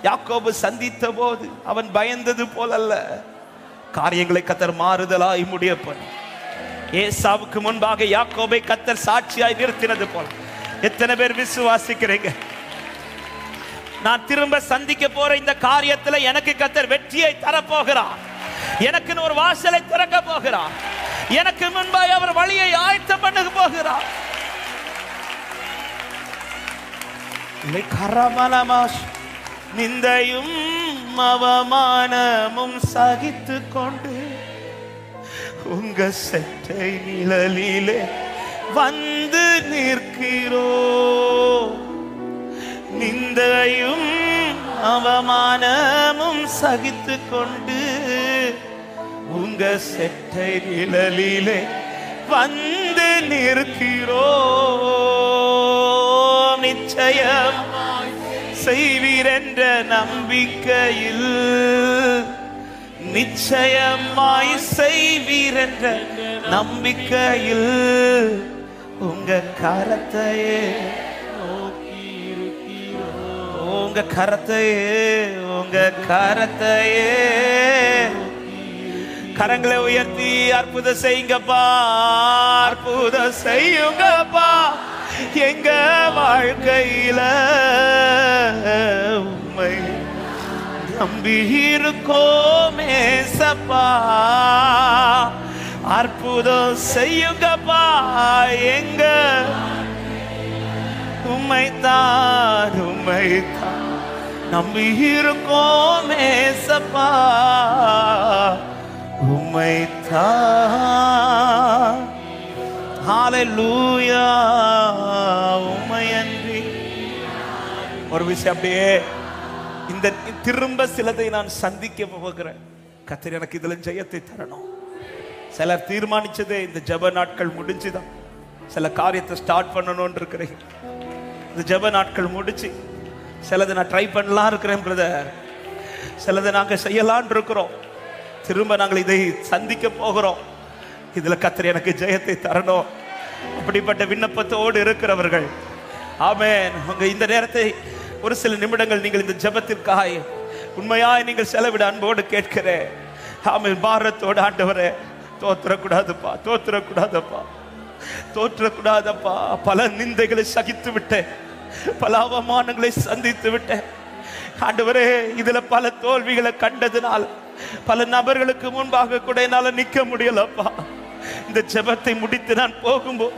யாக்கோபு சந்தித்த போது அவன் பயந்தது போல அல்ல, காரியங்களை கர்த்தர் மாறுதலாய் முடிய பண்ணி ஏசாவுக்கு முன்பாக யாக்கோபை கர்த்தர் சாட்சியாய் நிறுத்தினது போல எத்தனை பேர் விசுவாசிக்கிறீங்க? நான் திரும்ப சந்திக்க போற இந்த காரியத்துல எனக்கு கர்த்தர் வெற்றியை தரப்போகிறார். எனக்கு ஒரு வாசலை திறக்க போகிறார். எனக்கு முன்பாக அவர் வழியை ஆயத்தம் பண்ண போகிறார். நிந்தையும் அவமானமும் சகித்து கொண்டு உங்க செட்டை நிழலிலே வந்து நிற்கிறோ. நிந்தையும் அவமானமும் சகித்து கொண்டு உங்க செட்டை நிழலிலே வந்து நிற்கிறோ. நிச்சயம் செய்வீர் என்ற நம்பிக்கையில், நிச்சயமாய் செய்வீர் என்ற நம்பிக்கையில் உங்க கரத்தையே உங்க கரத்தையே உங்க கரத்தையே கரங்களை உயர்த்தி அற்புதம் செய்யுங்கப்பா, அற்புதம் செய்யுங்கப்பா. எங்க வாழ்க்கையில உம்மை நம்பி இருக்கோமே சப்பா, அற்புதம் செய்யுங்கப்பா. எங்க உம்மைத்தான் நம்பி இருக்கோமே சப்பா, உம்மைத்தான். ஹல்லேலூயா. உம்மையன்றி ஒரு விஷயம் அப்படியே இந்த திரும்ப சிலதை நான் சந்திக்க போகிறேன். கர்த்தர் எனக்கு இதுல ஜெயத்தை தரணும். சிலர் தீர்மானிச்சதே இந்த ஜெப நாட்கள் முடிஞ்சுதான் சில காரியத்தை ஸ்டார்ட் பண்ணணும்னு இருக்கிறேன். இந்த ஜெப நாட்கள் முடிச்சு சிலதை நான் ட்ரை பண்ணலாம் இருக்கிறேன் பிரதர், சிலதை நாங்க செய்யலான் இருக்கிறோம். திரும்ப நாங்கள் இதை சந்திக்க போகிறோம். இதுல கர்த்தர் எனக்கு ஜெயத்தை தரணும். அப்படிப்பட்ட விண்ணப்பத்தோடு இருக்கிறவர்கள் ஆமென். உங்க இந்த நேரத்தை ஒரு சில நிமிடங்கள் நீங்கள் இந்த ஜெபத்திற்காக உண்மையாய் நீங்கள் செலவிட அன்போடு கேட்கிறேன். ஆமென். பாரத்தோடு ஆண்டவரே தோற்றக்கூடாதுப்பா, தோற்றக்கூடாதப்பா, தோற்றக்கூடாதப்பா. பல நிந்தைகளை சகித்து விட்டேன், பல அவமானங்களை சந்தித்து விட்டேன் ஆண்டவரே. இதுல பல தோல்விகளை கண்டதுனால பல நபர்களுக்கு முன்பாக கூட என்னால நிக்க முடியலப்பா. இந்த ஜெபத்தை முடித்து நான் போகும்போது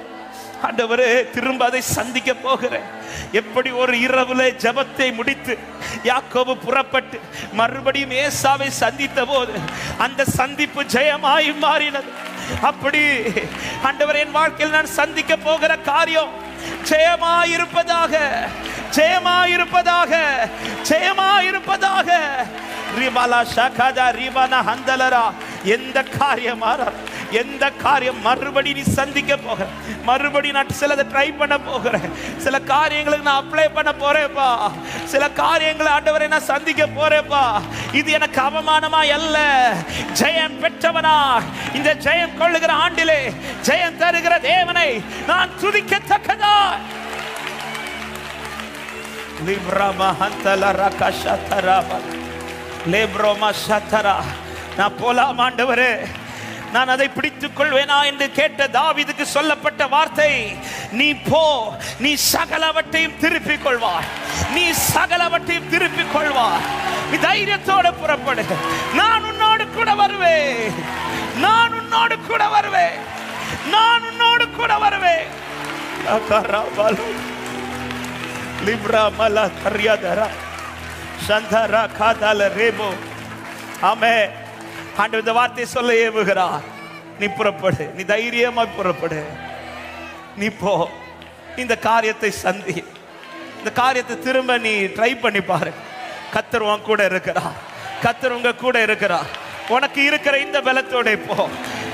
ஆண்டவரே திரும்ப அதை சந்திக்க போகிறேன். எப்படி ஒரு இரவுல ஜெபத்தை முடித்து யாக்கோபு புறப்பட்டு மறுபடியும் ஏசாவை சந்தித்த போது அந்த சந்திப்பு ஜெயமாய் மாறினது, அப்படி ஆண்டவரே என் வாழ்க்கையில் நான் சந்திக்க போகிற காரியம் ஜெயமாயிருப்பதாக, ஜெயமாயிருப்பதாக, ஜெயமாயிருப்பதாக. ரிபாலா ஷகதா ரிபானா ஹந்தலரா. எந்த காரியமாறார், எந்த காரியம் மறுபடி நீ சந்திக்க போகிற, மறுபடி நான் சிலதை ட்ரை பண்ண போகிறேன், சில காரியங்களுக்கு நான் அப்ளை பண்ண போறேன்ப்பா, சில காரியங்களை ஆண்டவரை நான் சந்திக்க போறேன்ப்பா. இது எனக்கு அவமானமா அல்ல, ஜெயம் பெற்றவனா இந்த ஜெயம் கொள்ளுகிற ஆண்டிலே ஜெயம் தருகிற தேவனை நான் துதிக்கத்தக்கதா. லிப்ரமா ஹந்தலரா கஷதரா லேப்ரோமா ஷதரா. நான் போலாம் ஆண்டவரே, நான் அதை பிடித்துக் கொள்வேனா என்று கேட்ட தாவீதுக்கு சொல்லப்பட்ட வார்த்தை, நீ போ, நீ சகலவற்றையும் திருப்பிக் கொள்வாய், நீ சகலவற்றையும் திருப்பிக் கொள்வாய். நீ தைரியத்தோடு புறப்படு, நான் உன்னோடு கூட வருவேன், நான் உன்னோடு கூட வருவேன், நான் உன்னோடு கூட வருவேன். லிப்ரா மலா கரியாதரா சந்தரா காதால ரேபோ. ஆமென். ஆண்டவர் இந்த வார்த்தை சொல்ல ஏவுகிறார். நீ புறப்படு, நீ தைரியமா புறப்படு, நீ போ, இந்த காரியத்தை சந்தி, இந்த காரியத்தை திரும்ப நீ ட்ரை பண்ணி பாரு. கர்த்தர் உன் கூட இருக்கிறார், கர்த்தர் உங்க கூட இருக்கிறார். உனக்கு இருக்கிற இந்த பலத்தோட போ,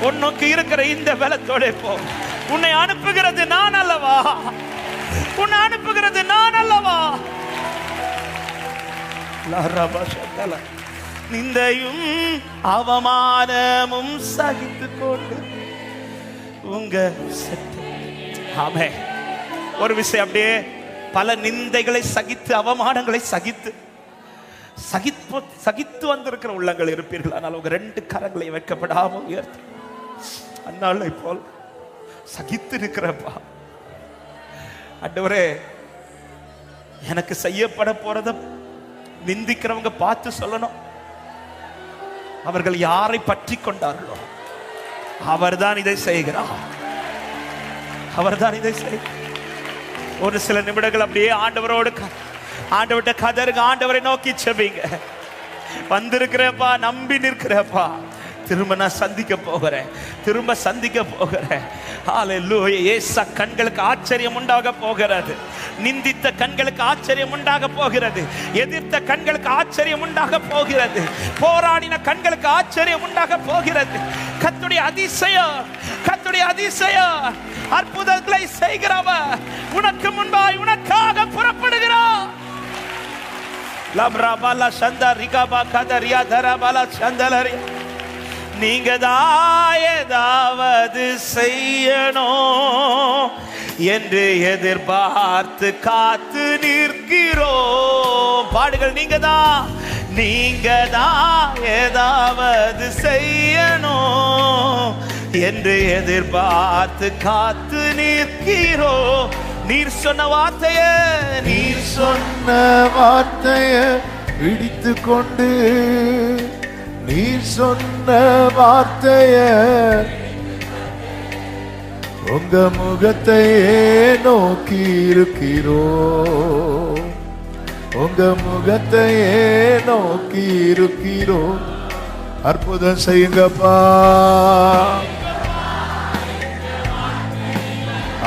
உனக்கு இருக்கிற இந்த பலத்தோட போ. உன்னை அனுப்புகிறது நான் அல்லவா, உன்னை அனுப்புகிறது நான் அல்லவா. நிந்தையும் அவமானமும் சகித்து கொண்டு உங்க ஆமென். ஒரு விஷயம், அப்படியே பல நிந்தைகளை சகித்து அவமானங்களை சகித்து சகித்து வந்திருக்கிற உள்ளங்கள் இருப்பீர்கள். ஆனால் உங்க ரெண்டு கரங்களை வைக்கப்படாமல் உயர்த்தி அந்நாளை போல் சகித்து இருக்கிறப்பா. ஆண்டவரே, எனக்கு செய்யப்பட போறத நிந்திக்கிறவங்க பார்த்து சொல்லணும், அவர்கள் யாரை பற்றி கொண்டார்களோ அவர்தான் இதை செய்கிறார், அவர்தான் இதை செய்கிறார். ஒரு சில நிமிடங்கள் அப்படியே ஆண்டவர்கிட்ட கதறுங்க, ஆண்டவரை நோக்கி செபிங்க. வந்திருக்கிறப்பா, நம்பி நிற்கிறப்பா, திரும்ப நான் சந்திக்க போகிறேன், திரும்ப சந்திக்க போகிறேன். ஹல்லேலூயா. இயேசு கண்களுக்கு ஆச்சரியம் உண்டாக போகிறது, நிந்தித்த கண்களுக்கு ஆச்சரியம் உண்டாக போகிறது, எதிர்த்த கண்களுக்கு ஆச்சரியம் உண்டாக போகிறது, போராடின கண்களுக்கு ஆச்சரியம் உண்டாக போகிறது. கர்த்தருடைய அதிசயம், கர்த்தருடைய அதிசயம், அற்புதங்களை செய்கிறவர் உனக்கு முன்பாய் உனக்காக புறப்படுகிறார். லப்ரபாலா சந்தரிகபா கதரியா தரபாலா சந்தலரி. நீங்க தான் ஏதாவது செய்யணும் என்று எதிர்பார்த்து காத்து நிற்கிறோம். பாடுகள், நீங்க நீங்க தான் ஏதாவது செய்யணும் என்று எதிர்பார்த்து காத்து நிற்கிறோ. நீர் சொன்ன வார்த்தைய பிடித்து கொண்டு, நீர் சொன்ன வார்த்தைய உங்க முகத்தையே நோக்கி இருக்கிறோ. உங்க முகத்தையே நோக்கி இருக்கிறோ. அற்புதம் செய்யுங்கப்பா.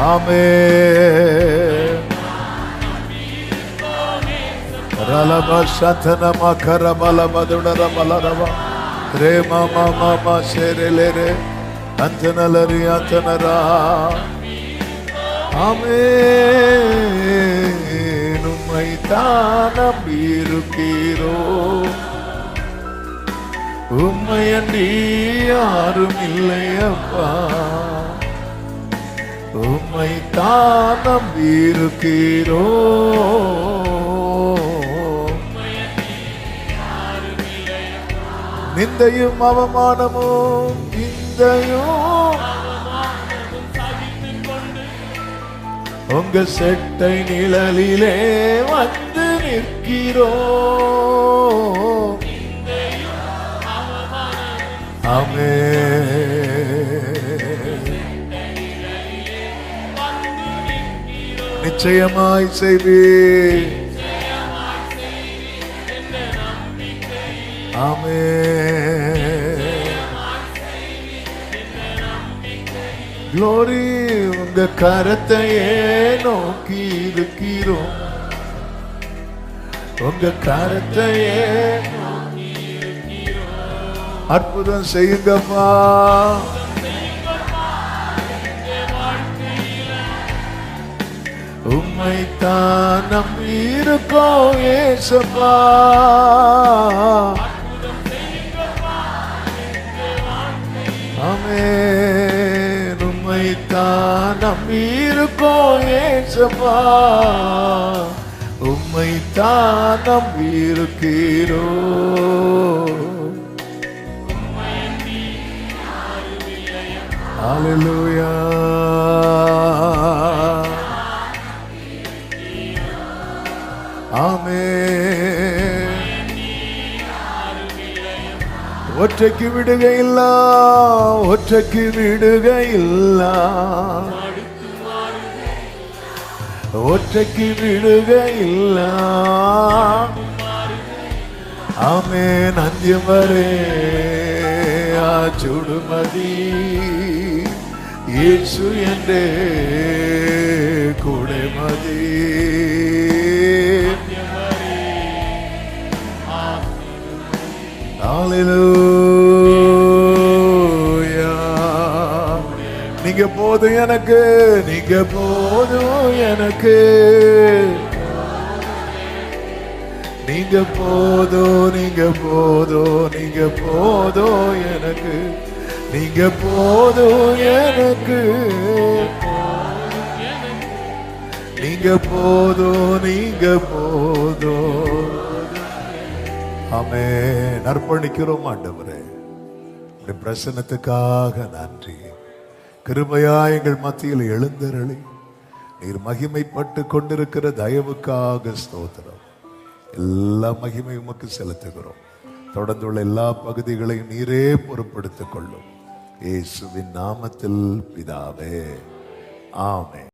ஆமென். ரலப சதனம கரபல மதுடர மலரவ ரேம மம ஷெரலெரே அந்தனலரி அந்தனரா. ஆமென். உம்மை தான் நம்பியிருக்கிறோ. உம்மை அன்றி யாரும் இல்லையப்பா. உம்மை தான் நம்பியிருக்கிறோ. நிந்தையும் அவமானமும் உங்க செட்டை நிழலிலே வந்து நிற்கிறோ. ஆமென். நிச்சயமாய் செய்வீர். ஆமென். க்ளோரி. உங்க கரத்தையே நோக்கி இருக்கிறோம். உங்க கரத்தையே அற்புதம் செய்யுங்கப்பா. உம்மை தான் நம்பி இருக்கோம் ஏசப்பா. ஆமென். உம்மை தான் நம்பி இருக்கோம் ஏசப்பா. உம்மை தான் நம்பி இருக்கிறோ. ஹல்லேலூயா. ஆமென். ஒற்றைக்கு விடுகையில்ல, ஒற்றைக்கு விடுகையில்ல, ஒற்றைக்கு விடுகையில்ல. ஆமென். அந்தியம் வரை சுடுமதி இயேசு என்றே கூடமதி. ஹல்லேலூயா. நீங்க போதும் எனக்கு, நீங்க போதும் எனக்கு, நீங்க போதும், நீங்க போதும், நீங்க போதும் எனக்கு, நீங்க போதும் எனக்கு, நீங்க போதும், நீங்க போதும். ஆமென். அர்ப்பணிக்கிறோம் ஆண்டவரே. உம்முடைய பிரசன்னத்துக்காக நன்றி. கிருபையா எங்கள் மத்தியில் எழுந்தருளி நீர் மகிமைப்பட்டு கொண்டிருக்கிற தயவுக்காக ஸ்தோத்திரம். எல்லா மகிமை உமக்கு செலுத்துகிறோம். தொடர்ந்துள்ள எல்லா பகுதிகளையும் நீரே பொறுப்படுத்திக் கொள்ளும். இயேசுவின் நாமத்தில் பிதாவே. ஆமென்.